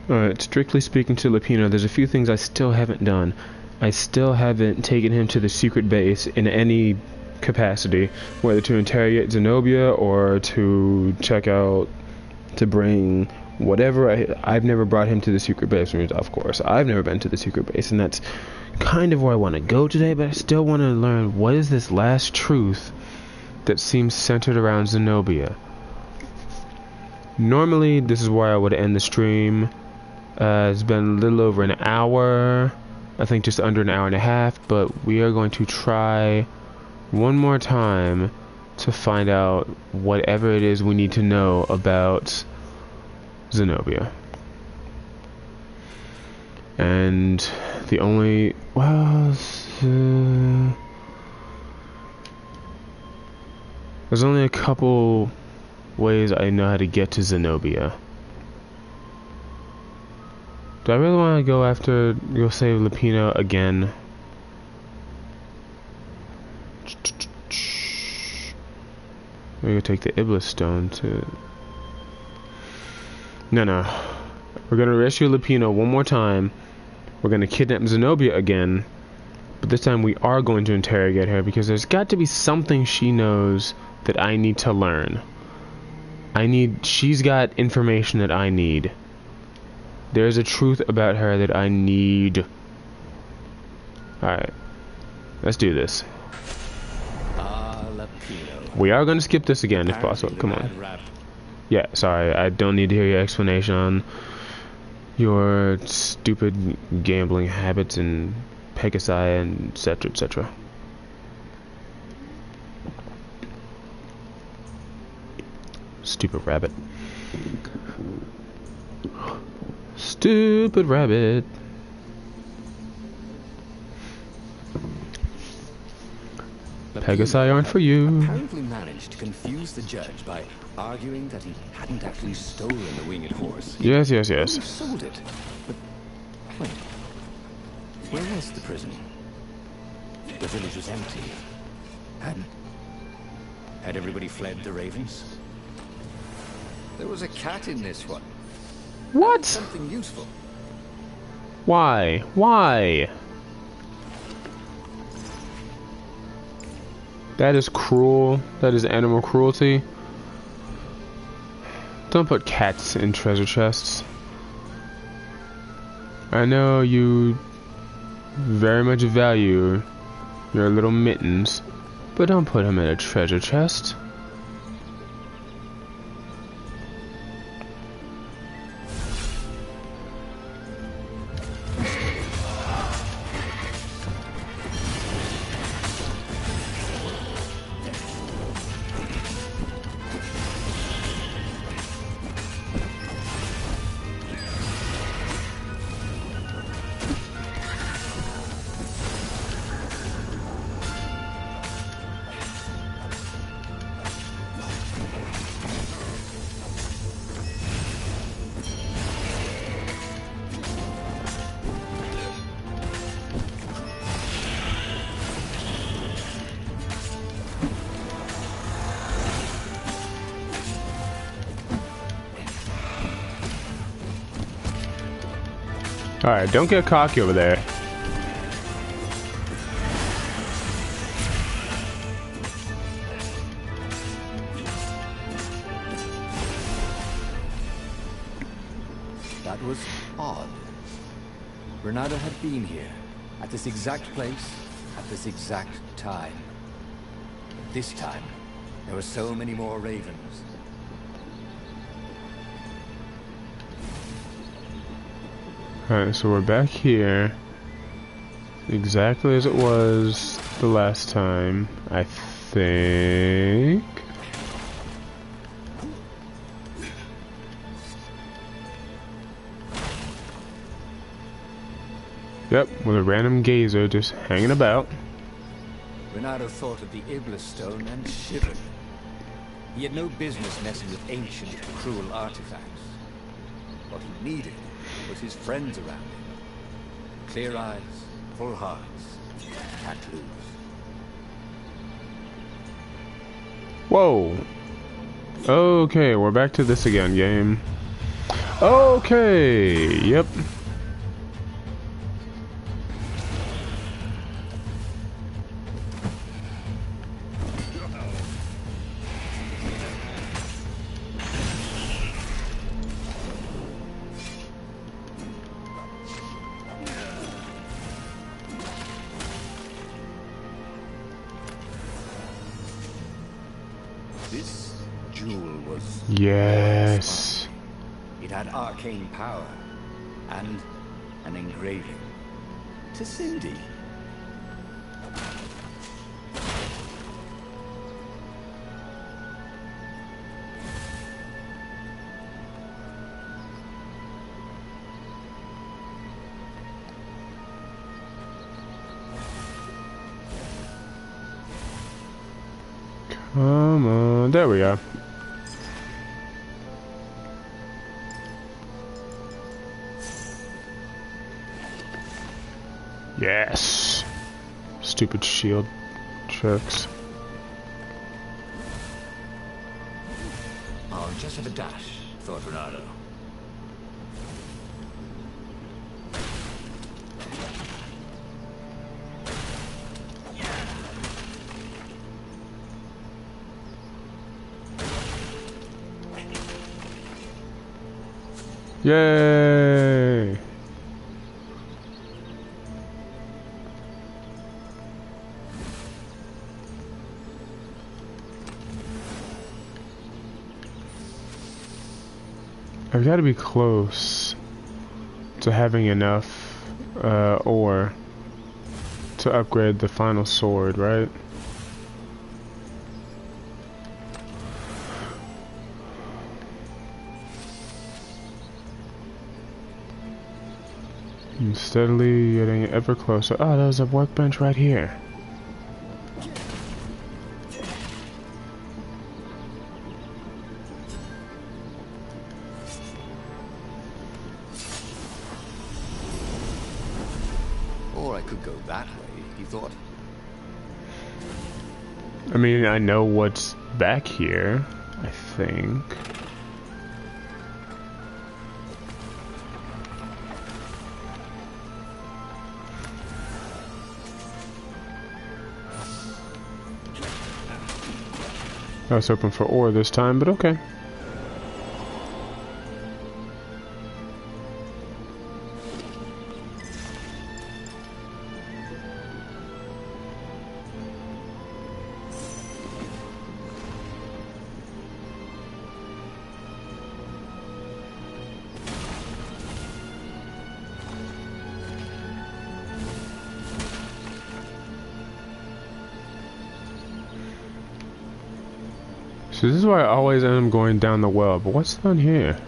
Speaker 1: Alright, strictly speaking to Lupino, there's a few things I still haven't done. I still haven't taken him to the secret base in any capacity, whether to interrogate Zenobia or to check out, to bring whatever. I've never brought him to the secret base, of course. I've never been to the secret base, and that's kind of where I want to go today, but I still want to learn what is this last truth that seems centered around Zenobia. Normally, this is where I would end the stream. It's been a little over an hour, I think just under an hour and a half, but we are going to try one more time to find out whatever it is we need to know about Zenobia. And the only, well, there's only a couple ways I know how to get to Zenobia. Do I really want to go save Lupino again? We're gonna take the Iblis stone to... No. We're gonna rescue Lupino one more time. We're gonna kidnap Zenobia again. But this time we are going to interrogate her because there's got to be something she knows that I need to learn. She's got information that I need. There's a truth about her that I need. Alright. Let's do this. We are going to skip this again if possible. Come on. Yeah, sorry. I don't need to hear your explanation on your stupid gambling habits and Pegasi and etc. etc. Stupid rabbit. Stupid rabbit. Pegasi aren't for you.
Speaker 4: Apparently managed to confuse the judge by arguing that he hadn't actually stolen the winged horse.
Speaker 1: Yes.
Speaker 4: He sold it. But wait, where was the prison? The village was empty. And
Speaker 2: Had everybody fled the ravens?
Speaker 4: There was a cat in this one.
Speaker 1: What?
Speaker 4: Something useful.
Speaker 1: Why? Why? That is cruel. That is animal cruelty. Don't put cats in treasure chests. I know you very much value your little mittens, but don't put them in a treasure chest. Alright, don't get cocky over there.
Speaker 4: That was odd. Renata had been here, at this exact place, at this exact time. This time, there were so many more ravens.
Speaker 1: Alright, so we're back here. Exactly as it was the last time, I think. Yep, with a random gazer just hanging about.
Speaker 4: Renato thought of the Iblis stone and shivered. He had no business messing with ancient, cruel artifacts. What he needed was his friends around him. Clear eyes, full hearts, can't lose.
Speaker 1: Whoa. Okay, we're back to this again, game. Okay, yep.
Speaker 4: This jewel was...
Speaker 1: Yes.
Speaker 4: It had arcane power and an engraving. To Cindy.
Speaker 1: Come on, there we go. Yes. Stupid shield tricks.
Speaker 2: Oh, just have a dash, thought Renato.
Speaker 1: Yay! I've got to be close to having enough ore to upgrade the final sword, right? I'm steadily getting ever closer. Oh, there's a workbench right here.
Speaker 4: Or I could go that way, he thought.
Speaker 1: I mean, I know what's back here, I think. I was hoping for ore this time, but okay. So this is why I always end up going down the well, but what's down here?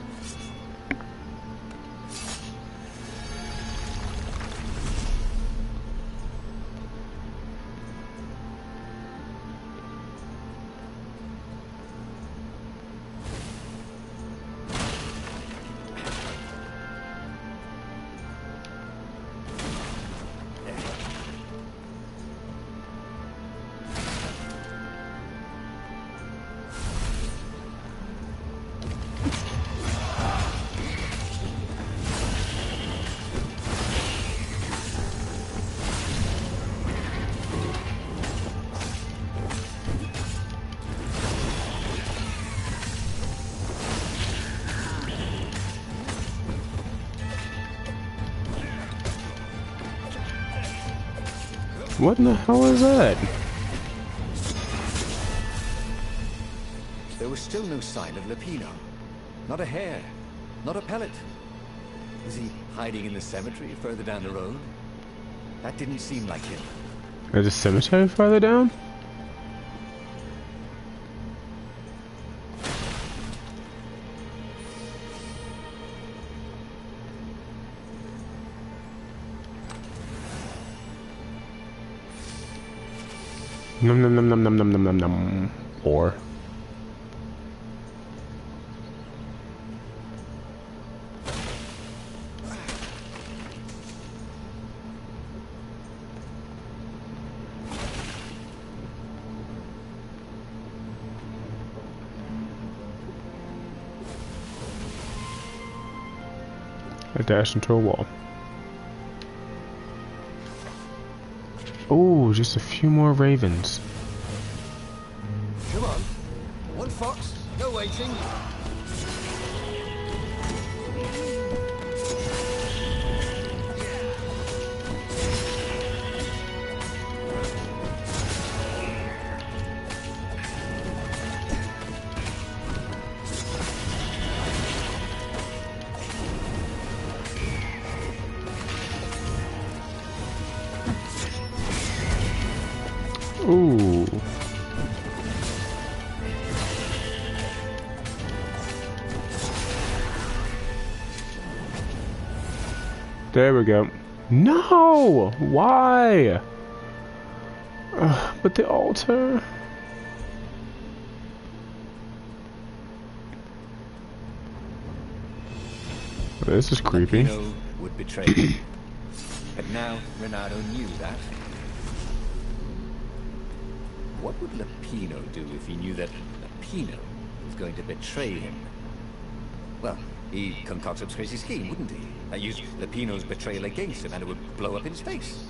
Speaker 1: What in the hell is that?
Speaker 3: There was still no sign of Lupino. Not a hair, not a pellet. Was he hiding in the cemetery further down the road? That didn't seem like him.
Speaker 1: There's a cemetery farther down? Num num num num num num num num num. Or I dashed into a wall. Oh, just a few more ravens.
Speaker 3: Come on. One fox, no waiting.
Speaker 1: Ooh. There we go. No! Why? But the altar. This is creepy.
Speaker 3: Lupino would betray him. But now Renato knew that. What would Lupino do if he knew that Lupino was going to betray him? Well, he'd concoct some crazy scheme, wouldn't he? That used Lupino's betrayal against him and it would blow up in space.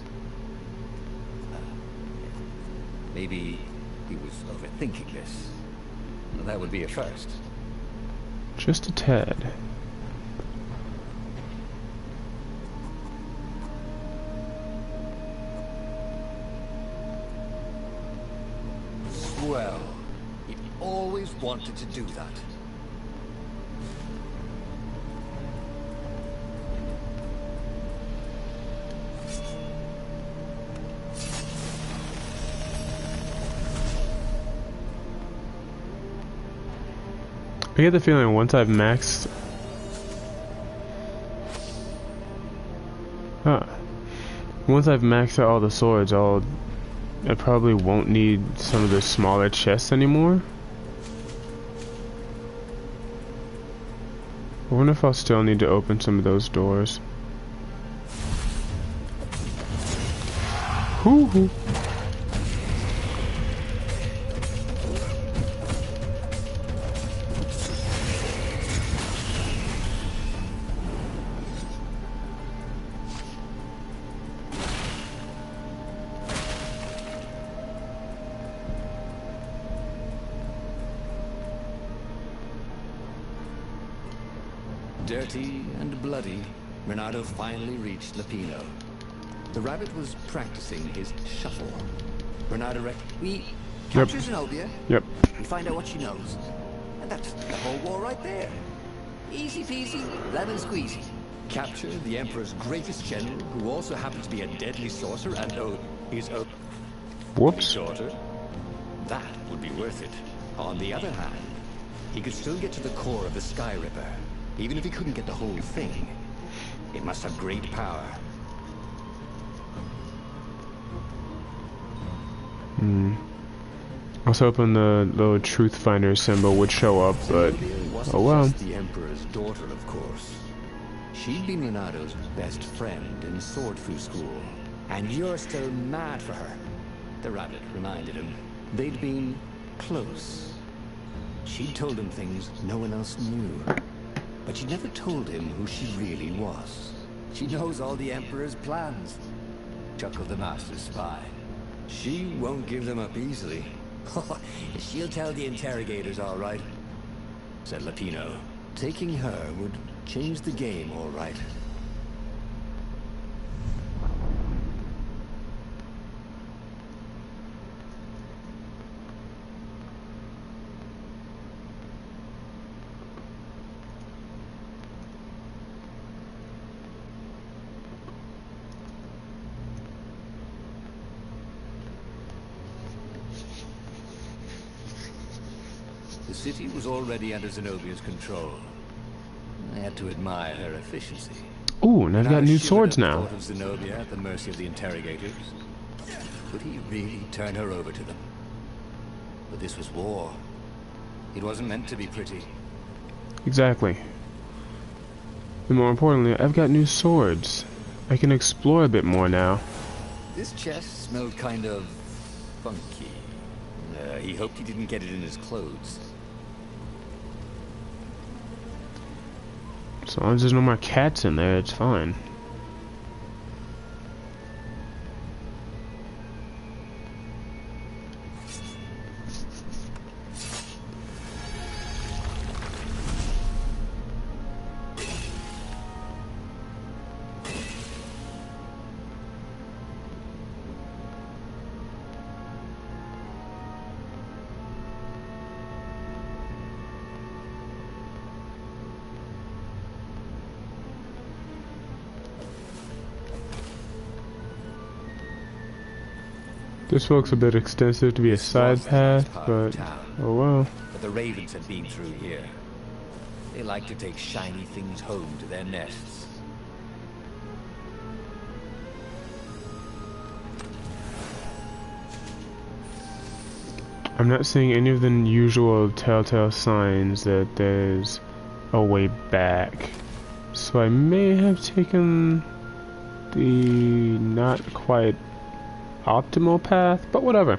Speaker 3: Maybe he was overthinking this. Well, that would be a first.
Speaker 1: Just a tad.
Speaker 3: Well, he always wanted to do that.
Speaker 1: I get the feeling once I've maxed... Once I've maxed out all the swords, I probably won't need some of the smaller chests anymore. I wonder if I'll still need to open some of those doors. Hoo-hoo.
Speaker 2: Dirty and bloody, Renato finally reached Lapino. The rabbit was practicing his shuffle. Renato
Speaker 3: We capture Zenobia.
Speaker 1: Yep.
Speaker 3: We find out what she knows. And that's the whole war right there. Easy peasy, lemon squeezy.
Speaker 2: capture the Emperor's greatest general, who also happened to be a deadly sorcerer, and his own
Speaker 1: Whoops.
Speaker 2: daughter. That would be worth it. On the other hand, he could still get to the core of the Sky Ripper, even if he couldn't get the whole thing. It must have great power.
Speaker 1: I was hoping the little truth finder symbol would show up, but oh well.
Speaker 2: Just the Emperor's daughter, of course. She'd been Renato's best friend in Sword Fu school. And you're still mad for her. The rabbit reminded him. They'd been close. She'd told him things no one else knew. But she never told him who she really was.
Speaker 3: She knows all the Emperor's plans, chuckled the Master Spy.
Speaker 2: She won't give them up easily,
Speaker 3: She'll tell the interrogators, all right,
Speaker 2: said Lapino. Taking her would change the game, all right.
Speaker 3: The city was already under Zenobia's control. I had to admire her efficiency.
Speaker 1: Ooh, and I've got new
Speaker 3: She would
Speaker 1: swords
Speaker 3: have
Speaker 1: now.
Speaker 3: thought of Zenobia at the mercy of the interrogators. Could he really turn her over to them? But this was war. It wasn't meant to be pretty.
Speaker 1: Exactly. And more importantly, I've got new swords. I can explore a bit more now.
Speaker 3: This chest smelled kind of funky. He hoped he didn't get it in his clothes.
Speaker 1: As long as there's no more cats in there, it's fine. This looks a bit extensive to be a side path, but oh well.
Speaker 3: But the ravens had been through here. They like to take shiny things home to their nests.
Speaker 1: I'm not seeing any of the usual telltale signs that there's a way back. So I may have taken the not quite optimal path, but whatever.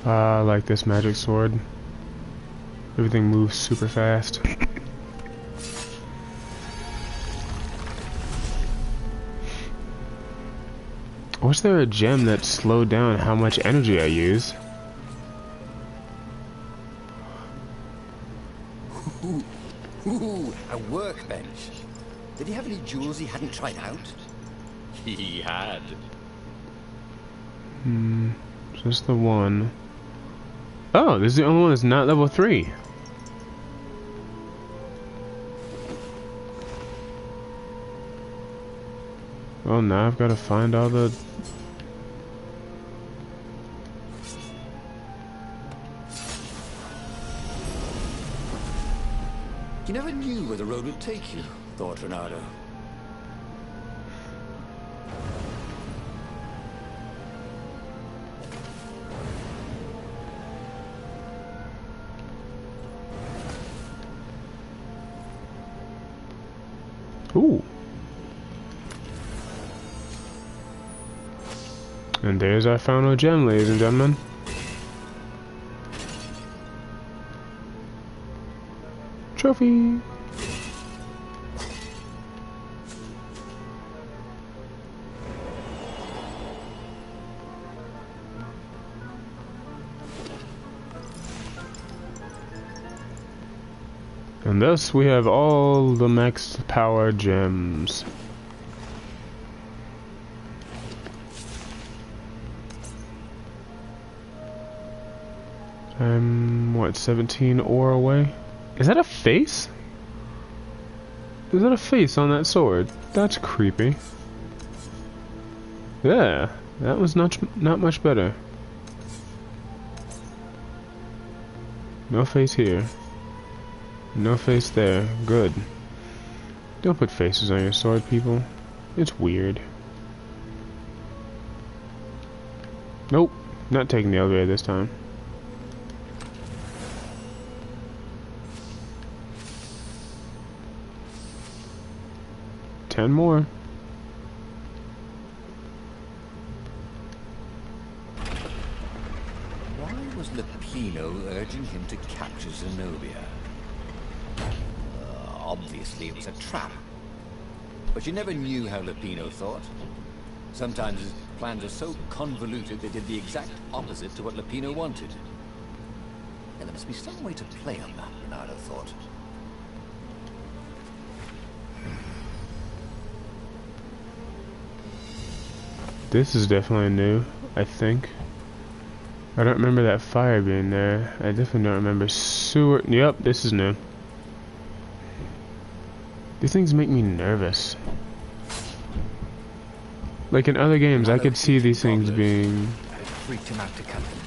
Speaker 1: I like this magic sword. Everything moves super fast. Was there a gem that slowed down how much energy I use?
Speaker 3: Ooh, a workbench. Did he have any jewels he hadn't tried out?
Speaker 2: He had.
Speaker 1: Just the one. Oh, this is the only one that's not level 3. Well, now I've got to find all the...
Speaker 2: You never knew where the road would take you, thought Renato.
Speaker 1: Ooh. And there's our final gem, ladies and gentlemen. Trophy! And thus we have all the max power gems. I'm, what, 17 ore away? Is that a face? Is that a face on that sword? That's creepy. Yeah, that was not much better. No face here. No face there. Good. Don't put faces on your sword, people. It's weird. Nope. Not taking the elevator this time. Ten more.
Speaker 3: Why was Lupino urging him to capture Zenobia? Obviously it was a trap. But you never knew how Lupino thought. Sometimes his plans are so convoluted they did the exact opposite to what Lupino wanted. And there must be some way to play on that, Bernardo thought.
Speaker 1: This is definitely new, I think. I don't remember that fire being there. I definitely don't remember sewer. Yep, this is new. These things make me nervous. Like in other games, I could see these things being...
Speaker 3: Freaked him out to come in.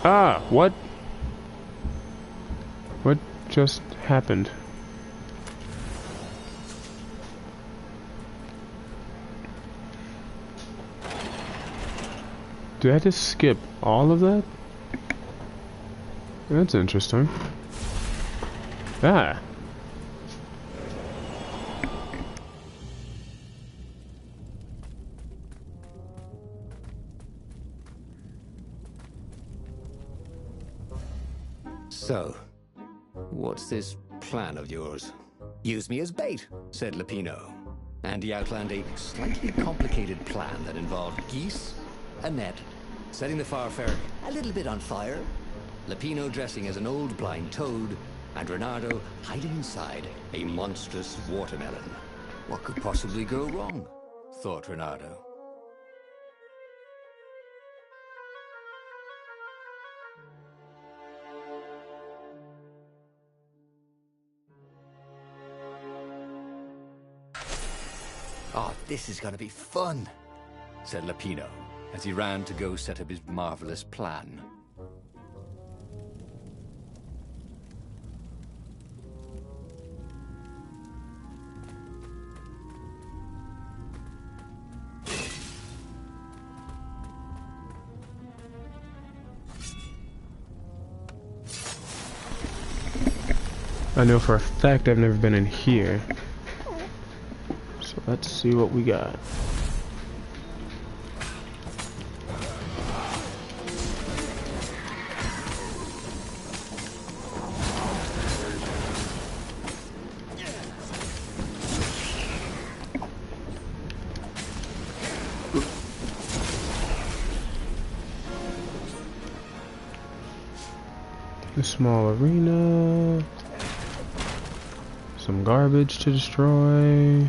Speaker 1: Ah, what? What just happened? Did I just skip all of that? That's interesting. Ah.
Speaker 2: So, what's this plan of yours? Use me as bait, said Lupino. And he outlined a slightly complicated plan that involved geese, a net, setting the Farfarer a little bit on fire, Lupino dressing as an old blind toad, and Renardo hiding inside a monstrous watermelon. What could possibly go wrong? Thought Renardo.
Speaker 3: Oh, this is gonna be fun, said Lupino, as he ran to go set up his marvelous plan.
Speaker 1: I know for a fact I've never been in here. So let's see what we got. A small arena. Some garbage to destroy.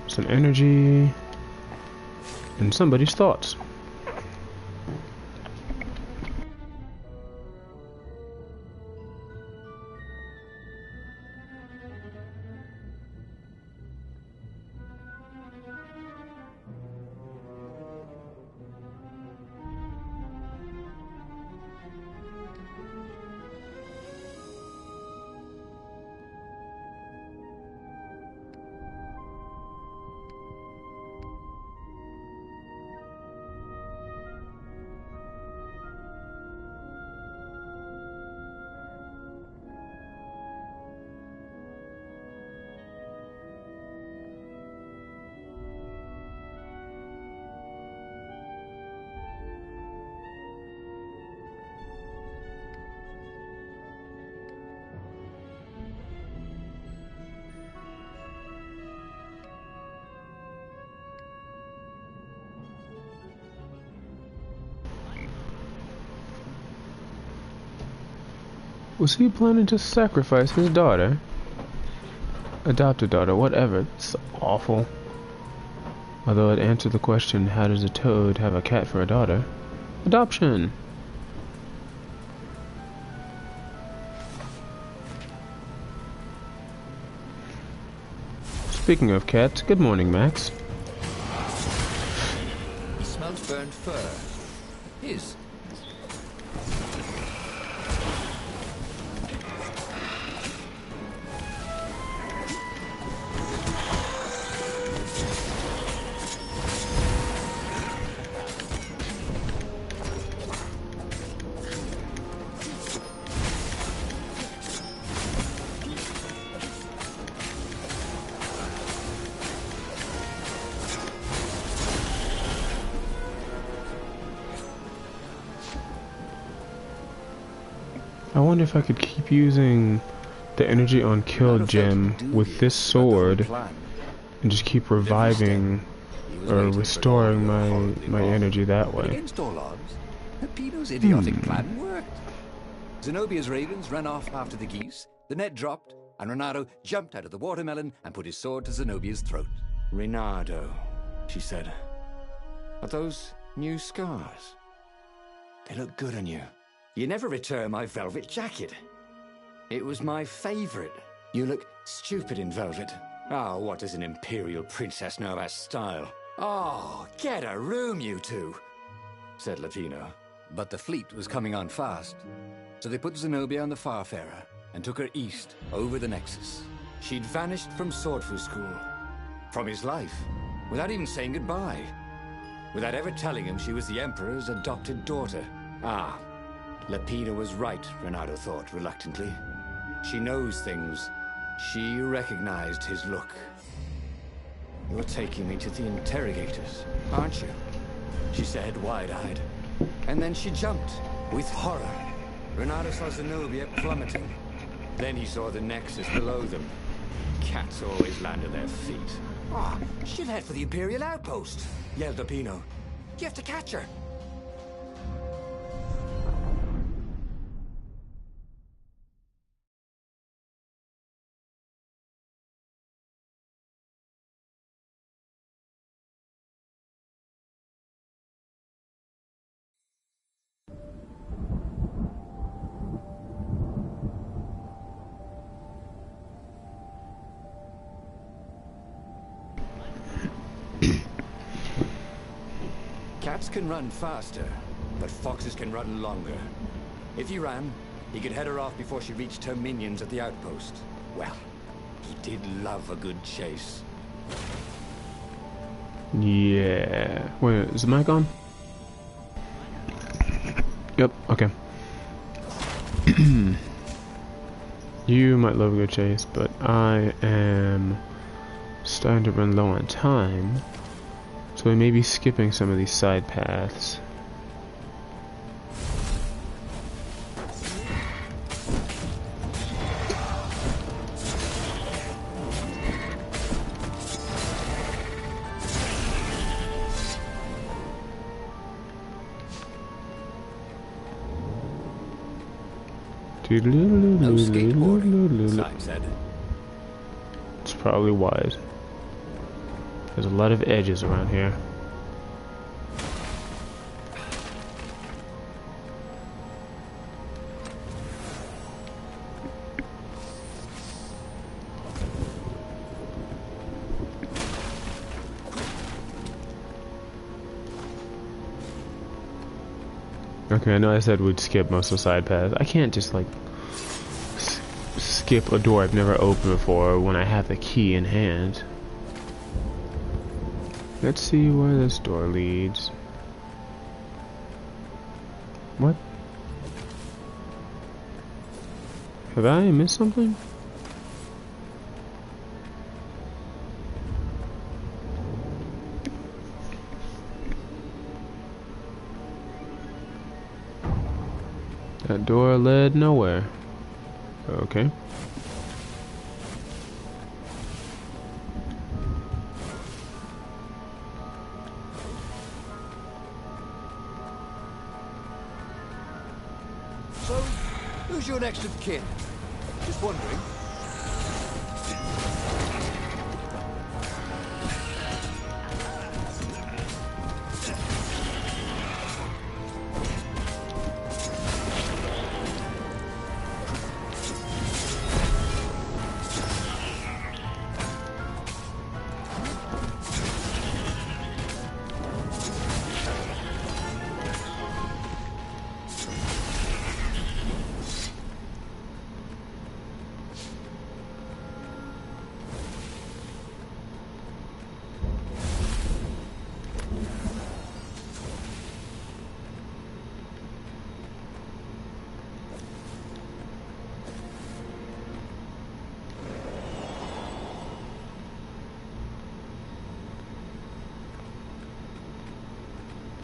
Speaker 1: Some energy. And somebody's thoughts. Was he planning to sacrifice his daughter? Adopted daughter, whatever. It's awful. Although it answered the question, how does a toad have a cat for a daughter? Adoption! Speaking of cats, good morning, Max.
Speaker 3: He smells burnt fur. His.
Speaker 1: I wonder if I could keep using the energy on kill gem with this sword and just keep reviving or restoring my energy that way.
Speaker 3: Against all odds, Peter's idiotic plan worked. Zenobia's ravens ran off after the geese, the net dropped, and Renato jumped out of the watermelon and put his sword to Zenobia's throat.
Speaker 2: Renato, she said. Are those new scars? They look good on you. You never return my velvet jacket. It was my favorite. You look stupid in velvet. Oh, what does an imperial princess know about style? Oh, get a room, you two, said Lapino.
Speaker 3: But the fleet was coming on fast, so they put Zenobia on the Farfarer and took her east over the Nexus.
Speaker 2: She'd vanished from Swordfu School, from his life, without even saying goodbye, without ever telling him she was the Emperor's adopted daughter. Ah, Lapino was right, Renato thought reluctantly. She knows things. She recognized his look. You're taking me to the interrogators, aren't you? She said, wide-eyed. And then she jumped, with horror. Renato saw Zenobia plummeting. Then he saw the Nexus below them. Cats always land on their feet.
Speaker 3: Ah, she'll head for the Imperial outpost,
Speaker 2: yelled Lapino.
Speaker 3: You have to catch her.
Speaker 2: Cats can run faster, but foxes can run longer. If he ran, he could head her off before she reached her minions at the outpost. Well, he did love a good chase.
Speaker 1: Yeah. Wait, is the mic on? Yep, okay. You might love a good chase, but I am starting to run low on time. So we may be skipping some of these side paths.
Speaker 3: No skateboarding, sign said.
Speaker 1: It's probably wise. There's a lot of edges around here. Okay, I know I said we'd skip most of the side paths. I can't just like skip a door I've never opened before when I have the key in hand. Let's see where this door leads. What? Have I missed something? That door led nowhere. Okay.
Speaker 3: So,
Speaker 4: Who's your next of kin? Just wondering.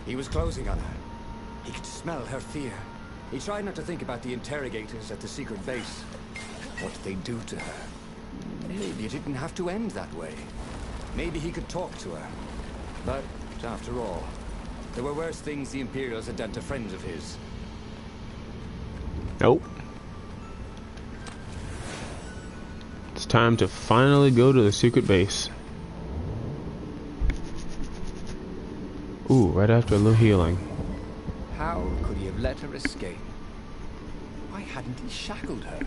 Speaker 3: He was closing on her. He could smell her fear. He tried not to think about the interrogators at the secret base. What they'd do to her. Maybe it didn't have to end that way. Maybe he could talk to her. But, after all, there were worse things the Imperials had done to friends of his.
Speaker 1: Nope. It's time to finally go to the secret base. Ooh, right after a little healing.
Speaker 3: How could he have let her escape? Why hadn't he shackled her?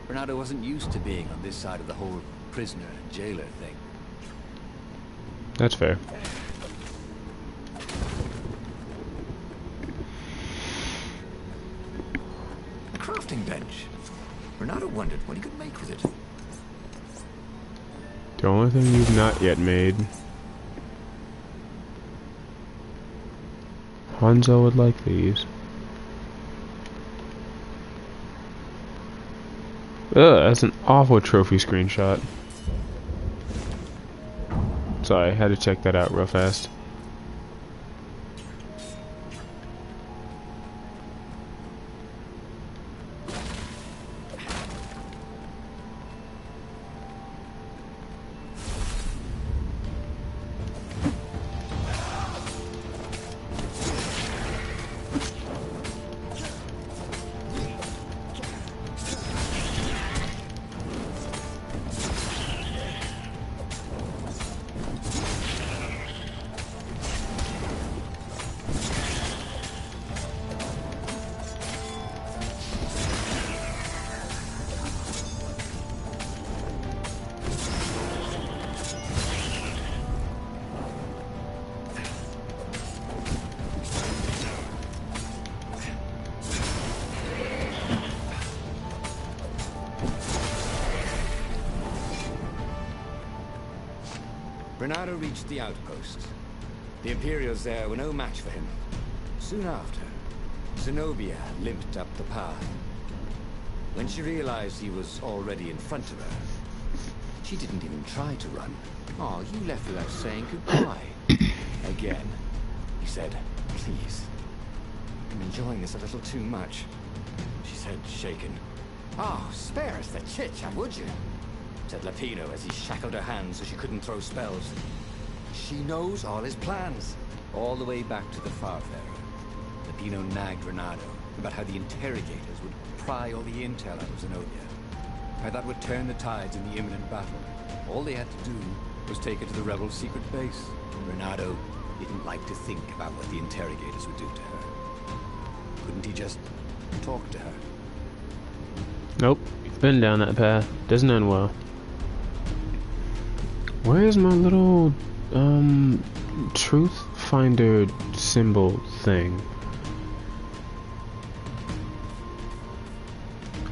Speaker 3: Bernardo wasn't used to being on this side of the whole prisoner and jailer thing.
Speaker 1: That's fair.
Speaker 3: A crafting bench. Bernardo wondered what he could make with it.
Speaker 1: The only thing you've not yet made. Hanzo would like these. Ugh, that's an awful trophy screenshot. Sorry, I had to check that out real fast.
Speaker 3: Bernardo reached the outpost. The Imperials there were no match for him. Soon after, Zenobia limped up the path. When she realized he was already in front of her, she didn't even try to run. Oh, you left without saying goodbye. Again, he said, please. I'm enjoying this a little too much, she said, shaken. Oh, spare us the chit-chat, would you? Said Lapino as he shackled her hands so she couldn't throw spells. She knows all his plans. All the way back to the Farfarer, Lapino nagged Renato about how the interrogators would pry all the intel out of Zenobia. How that would turn the tides in the imminent battle. All they had to do was take her to the rebel secret base. Renato didn't like to think about what the interrogators would do to her. Couldn't he just talk to her?
Speaker 1: Nope, you've been down that path. Doesn't end well. Where's my little, truth finder symbol thing?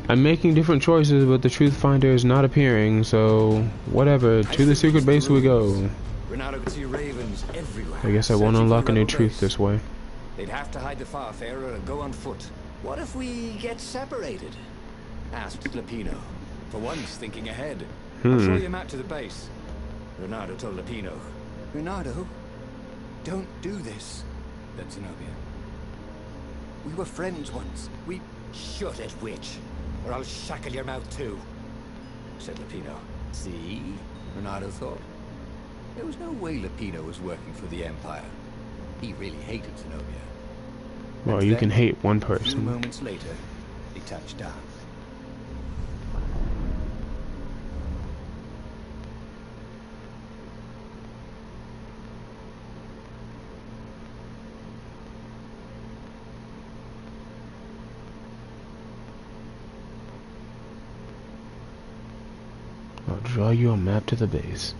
Speaker 1: I'm making different choices, but the truth finder is not appearing, so whatever. To the secret base we go.
Speaker 3: Renato could see ravens everywhere.
Speaker 1: I guess I won't unlock a new truth this way.
Speaker 3: They'd have to hide the Farfarer and go on foot. What if we get separated? Asked Lapino, for once thinking ahead. I'll show you a map to the base. Renato told Lapino. Renato, don't do this, said Zenobia. We were friends once. We... Shut it, witch, or I'll shackle your mouth too, said Lapino. See? Renato thought. There was no way Lapino was working for the Empire. He really hated Zenobia.
Speaker 1: Well,
Speaker 3: And
Speaker 1: you
Speaker 3: then,
Speaker 1: can hate one
Speaker 3: a few
Speaker 1: person.
Speaker 3: moments later,
Speaker 4: He touched down.
Speaker 1: I'll draw you a map to the base.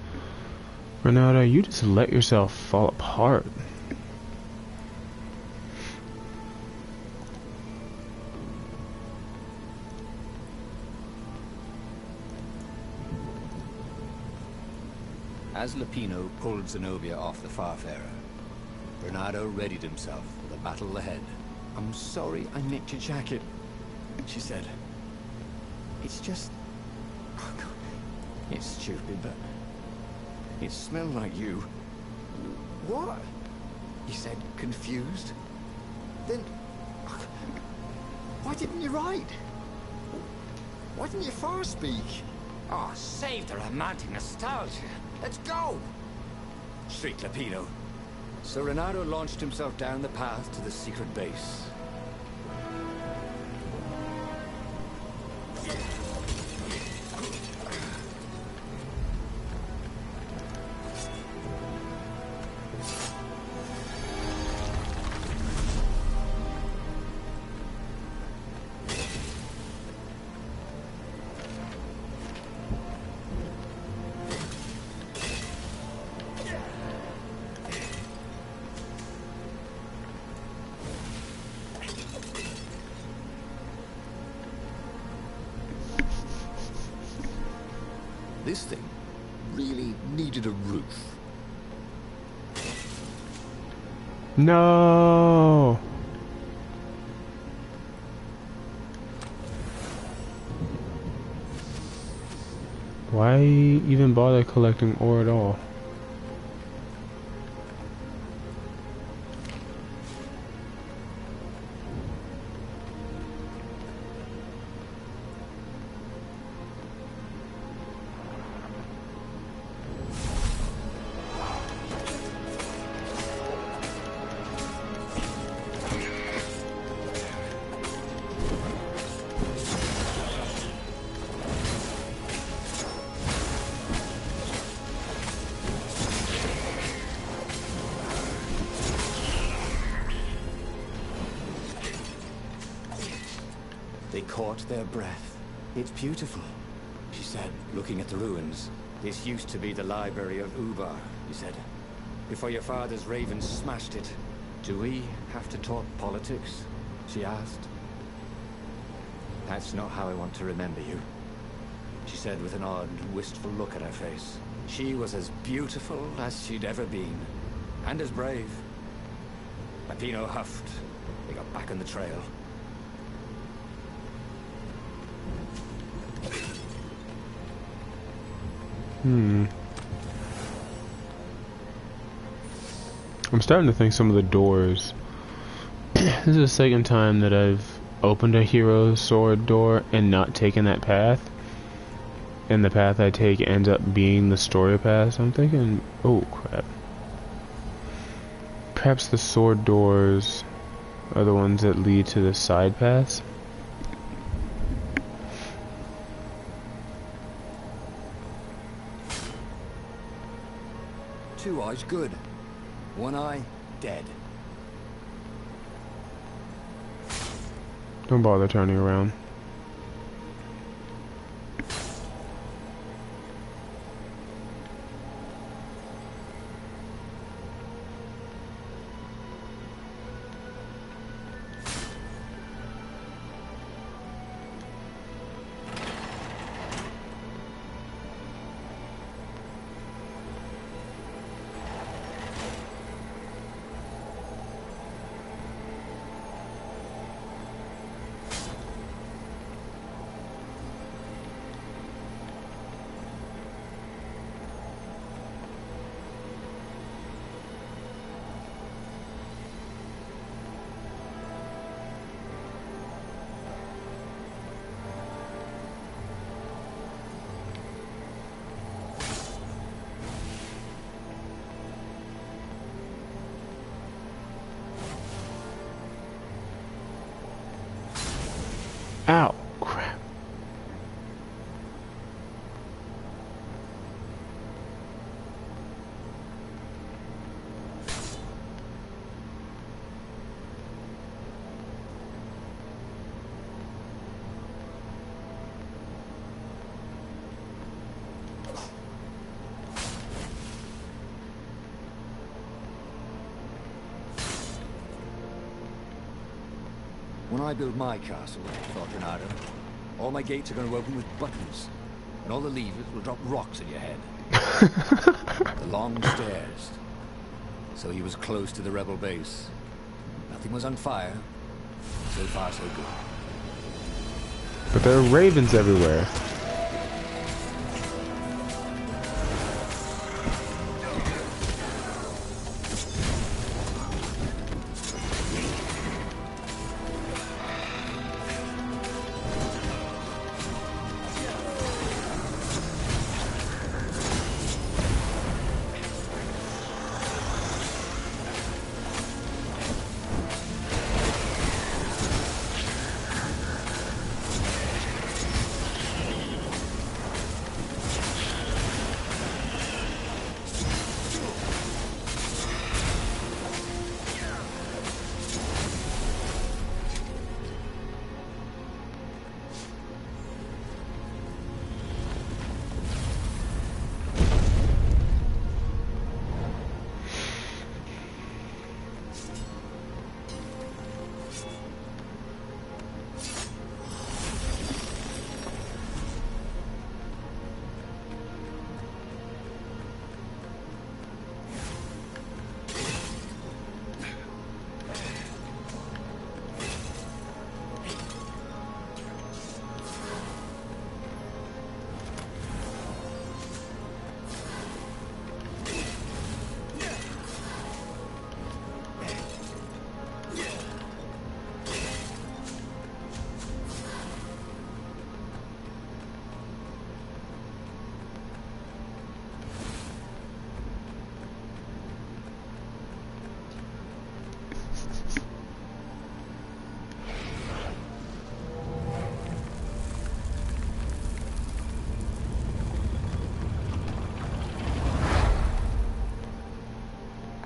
Speaker 1: Renata, you just let yourself fall apart.
Speaker 4: As Lupino pulled Zenobia off the Farfarer, Bernardo readied himself for the battle ahead.
Speaker 2: I'm sorry I nicked your jacket, she said. It's just... oh, God. It's stupid, but... it smelled like you.
Speaker 4: What? He said, confused. Then... why didn't you write? Why didn't you far speak?
Speaker 3: Oh, save the romantic nostalgia. Let's go!
Speaker 4: Shrieked Lupino. So Renato launched himself down the path to the secret base. This thing really needed a roof.
Speaker 1: No. Why even bother collecting ore at all?
Speaker 4: They caught their breath. It's beautiful, she said, looking at the ruins. This used to be the library of Ubar, he said, before your father's ravens smashed it. Do we have to talk politics? She asked. That's not how I want to remember you, she said with an odd, wistful look at her face. She was as beautiful as she'd ever been, and as brave. Lupino huffed. They got back on the trail.
Speaker 1: I'm starting to think some of the doors. This is the second time that I've opened a hero sword door and not taken that path. And the path I take ends up being the story path. So I'm thinking, oh crap. Perhaps the sword doors are the ones that lead to the side paths.
Speaker 4: Two eyes good. One eye dead.
Speaker 1: Don't bother turning around. Ow, crap.
Speaker 4: When I build my castle, thought Renato, all my gates are going to open with buttons, and all the levers will drop rocks at your head. The long stairs. So he was close to the rebel base. Nothing was on fire. So far, so good.
Speaker 1: But there are ravens everywhere.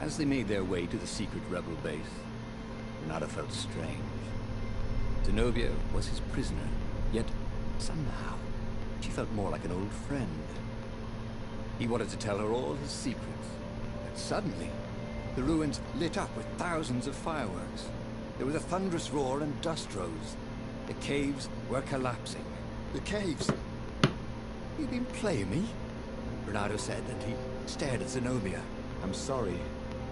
Speaker 4: As they made their way to the secret rebel base, Renato felt strange. Zenobia was his prisoner, yet somehow she felt more like an old friend. He wanted to tell her all his secrets, and suddenly the ruins lit up with thousands of fireworks. There was a thunderous roar and dust rose. The caves were collapsing. The caves? You've been playing me? Renato said, and he stared at Zenobia.
Speaker 2: I'm sorry,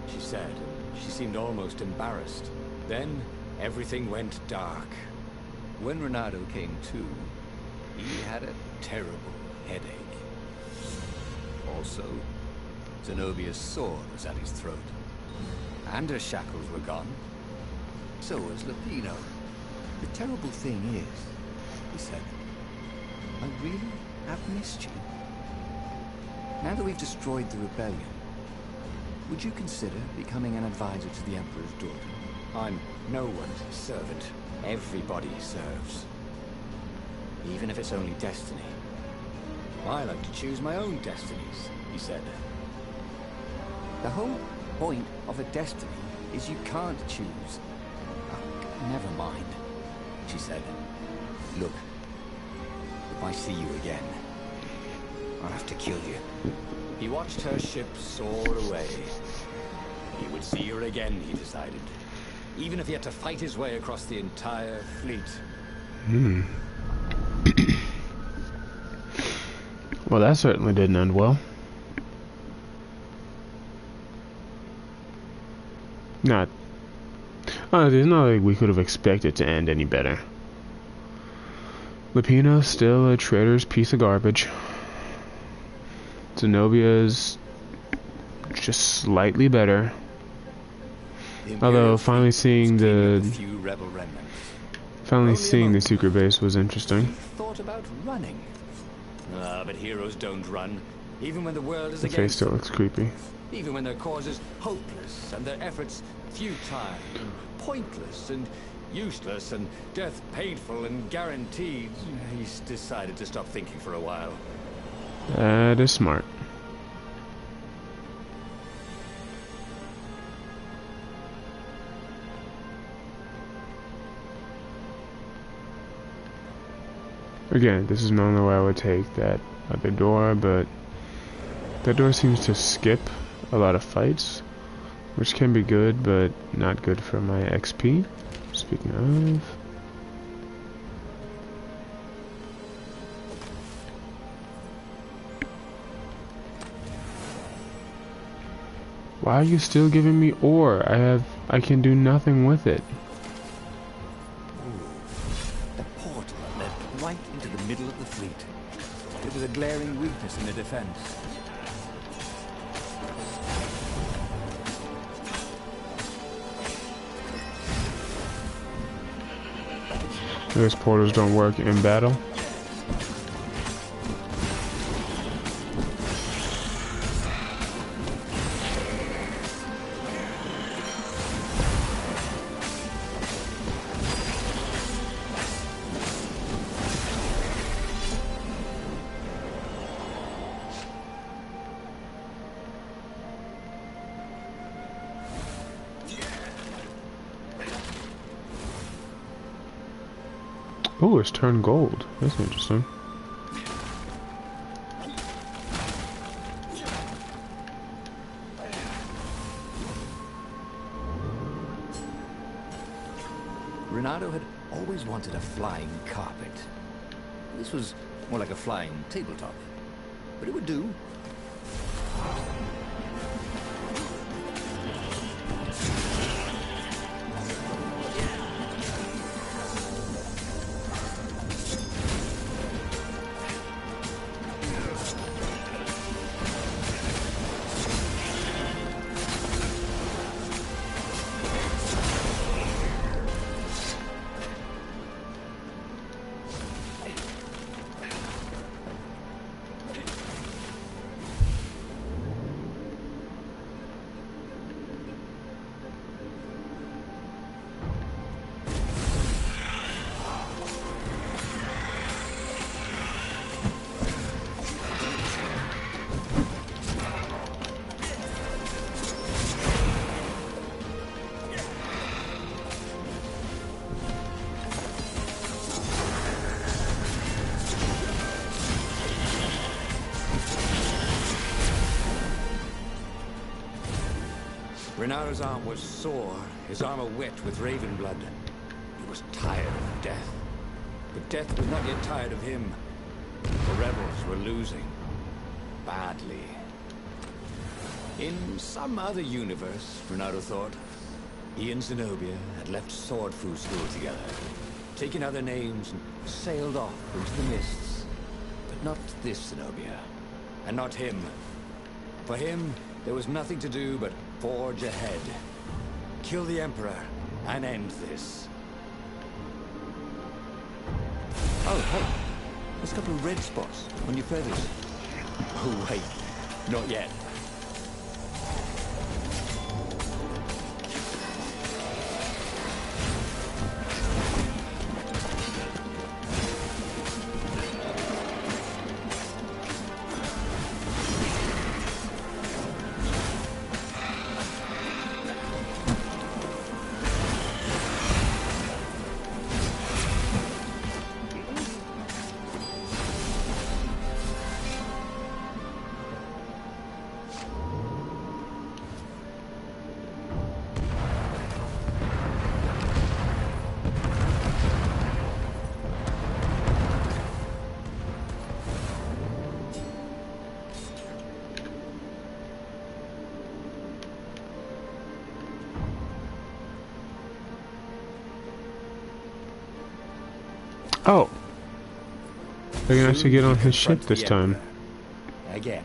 Speaker 2: she said, and she seemed almost embarrassed. Then, everything went dark.
Speaker 4: When Renato came to, he had a terrible headache. Also, Zenobia's sword was at his throat. And her shackles were gone. So was Lupino. The terrible thing is, he said, I really have missed you. Now that we've destroyed the rebellion, would you consider becoming an advisor to the Emperor's daughter?
Speaker 2: I'm no one's servant. Everybody serves. Even if it's only destiny. I like to choose my own destinies, he said.
Speaker 4: The whole point of a destiny is you can't choose. Oh, never mind, she said. Look, if I see you again, I'll have to kill you.
Speaker 2: He watched her ship soar away. He would see her again, he decided. Even if he had to fight his way across the entire fleet.
Speaker 1: Well, that certainly didn't end well. There's not like we could have expected to end any better. Lupino's still a traitor's piece of garbage. Zenobia's just slightly better. Although finally seeing the secret base was interesting.
Speaker 2: Thought about running. But heroes don't run, even when the world is
Speaker 1: The
Speaker 2: against
Speaker 1: face still
Speaker 2: them.
Speaker 1: looks creepy.
Speaker 2: Even when their cause is hopeless and their efforts futile and pointless, and
Speaker 4: useless and death painful and guaranteed, he's decided to stop thinking for a while.
Speaker 1: That is smart. Again, this is normally where I would take that other door, but that door seems to skip a lot of fights, which can be good, but not good for my XP. Speaking of... Why are you still giving me ore? I can do nothing with it.
Speaker 4: The portal led right into the middle of the fleet. It was a glaring weakness in the defense.
Speaker 1: Those portals don't work in battle. Oh, it's turned gold. That's interesting.
Speaker 4: Renato had always wanted a flying carpet. This was more like a flying tabletop, but it would do. Renato's arm was sore, his armor wet with raven blood. He was tired of death. But death was not yet tired of him. The rebels were losing. Badly. In some other universe, Renato thought, he and Zenobia had left sword fu school together, taken other names and sailed off into the mists. But not this Zenobia. And not him. For him, there was nothing to do but forge ahead. Kill the Emperor and end this. Oh, hey. There's a couple of red spots on your feathers. Oh, wait. Not yet.
Speaker 1: Oh. They're gonna actually get on his ship this time.
Speaker 4: Again.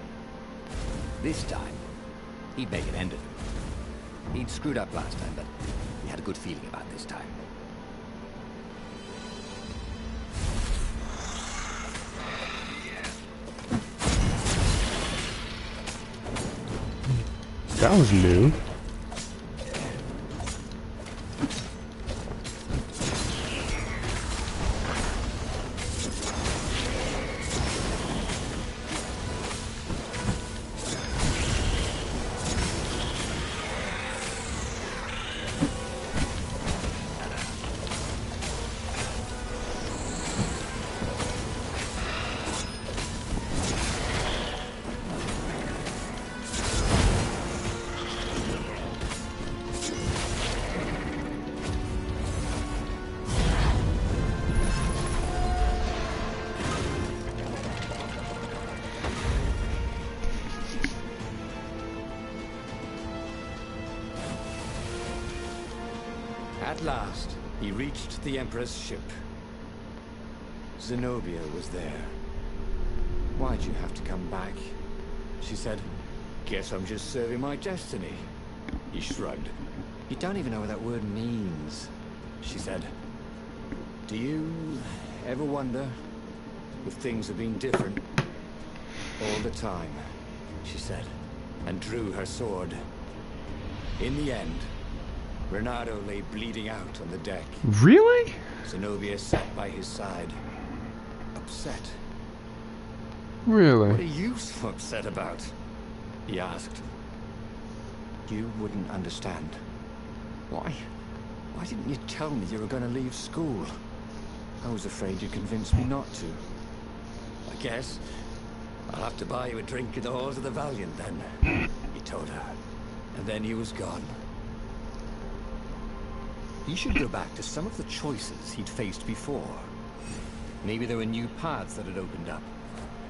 Speaker 4: This time, he'd make an end of it. He'd screwed up last time, but he had a good feeling about this time.
Speaker 1: That was new.
Speaker 4: At last, he reached the Emperor's ship. Zenobia was there. "Why'd you have to come back?" she said. "Guess I'm just serving my destiny." He shrugged. "You don't even know what that word means," she said. "Do you ever wonder if things have been different?" "All the time," she said, and drew her sword. In the end, Renato lay bleeding out on the deck.
Speaker 1: Really?
Speaker 4: Zenobia sat by his side, upset.
Speaker 1: Really?
Speaker 4: "What are you so upset about?" he asked. "You wouldn't understand. Why didn't you tell me you were going to leave school? I was afraid you'd convince me not to." "I guess I'll have to buy you a drink in the halls of the Valiant then," he told her. And then he was gone. He should go back to some of the choices he'd faced before. Maybe there were new paths that had opened up.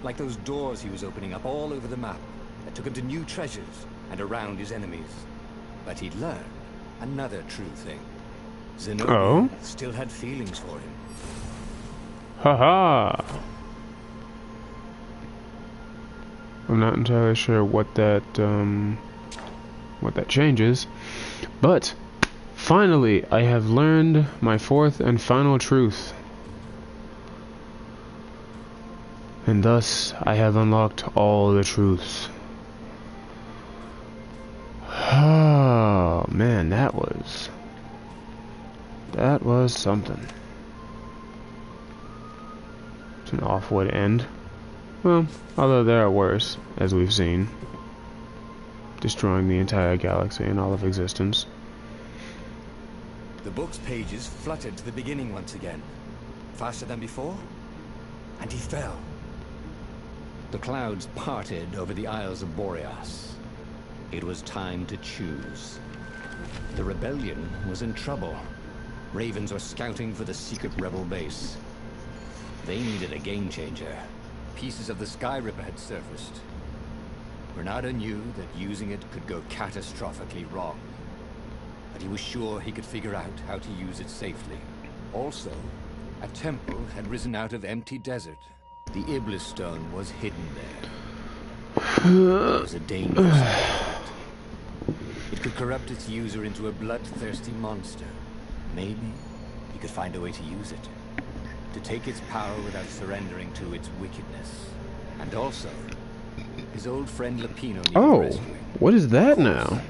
Speaker 4: Like those doors he was opening up all over the map that took him to new treasures and around his enemies. But he'd learned another true thing. Zenobia still had feelings for him.
Speaker 1: Haha. I'm not entirely sure what that changes, but finally I have learned my fourth and final truth. And thus I have unlocked all the truths. Oh man, that was something. It's an awful way to end. Well, although there are worse, as we've seen. Destroying the entire galaxy and all of existence.
Speaker 4: The book's pages fluttered to the beginning once again. Faster than before? And he fell.
Speaker 2: The clouds parted over the Isles of Boreas. It was time to choose. The rebellion was in trouble. Ravens were scouting for the secret rebel base. They needed a game changer.
Speaker 4: Pieces of the Sky Ripper had surfaced. Renato knew that using it could go catastrophically wrong. But he was sure he could figure out how to use it safely. Also, a temple had risen out of empty desert. The Iblis stone was hidden there. It was a dangerous artifact. It could corrupt its user into a bloodthirsty monster. Maybe he could find a way to use it. To take its power without surrendering to its wickedness. And also, his old friend Lupino needed rescuing.
Speaker 1: What is that now?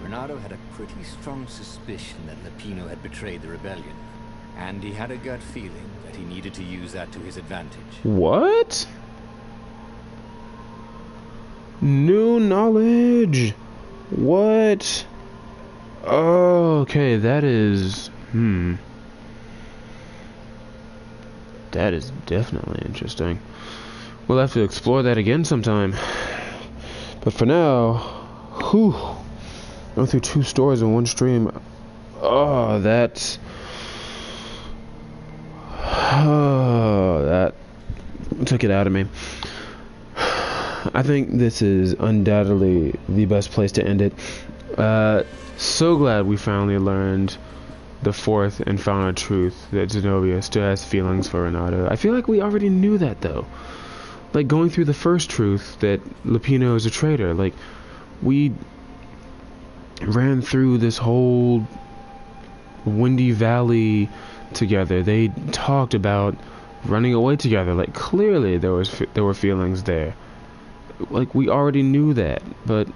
Speaker 4: Renato had a pretty strong suspicion that Lupino had betrayed the rebellion. And he had a gut feeling that he needed to use that to his advantage.
Speaker 1: What? New knowledge. What? Oh, okay, that is... That is definitely interesting. We'll have to explore that again sometime. But for now, whew, going through 2 stories in one stream. Oh, that took it out of me. I think this is undoubtedly the best place to end it. So glad we finally learned the fourth and final truth, that Zenobia still has feelings for Renato. I feel like we already knew that though. Like going through the first truth, that Lupino is a traitor. Like we ran through this whole Windy Valley together. They talked about running away together. Like clearly there were feelings there. Like we already knew that, but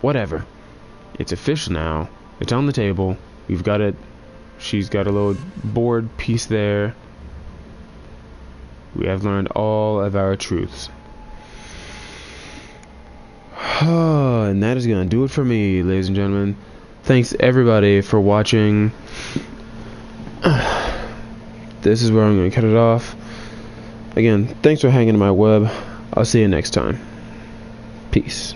Speaker 1: whatever. It's official now. It's on the table. We've got it. She's got a little board piece there. We have learned all of our truths. And that is going to do it for me, ladies and gentlemen. Thanks everybody for watching. This is where I'm going to cut it off. Again, thanks for hanging in my web. I'll see you next time. Peace.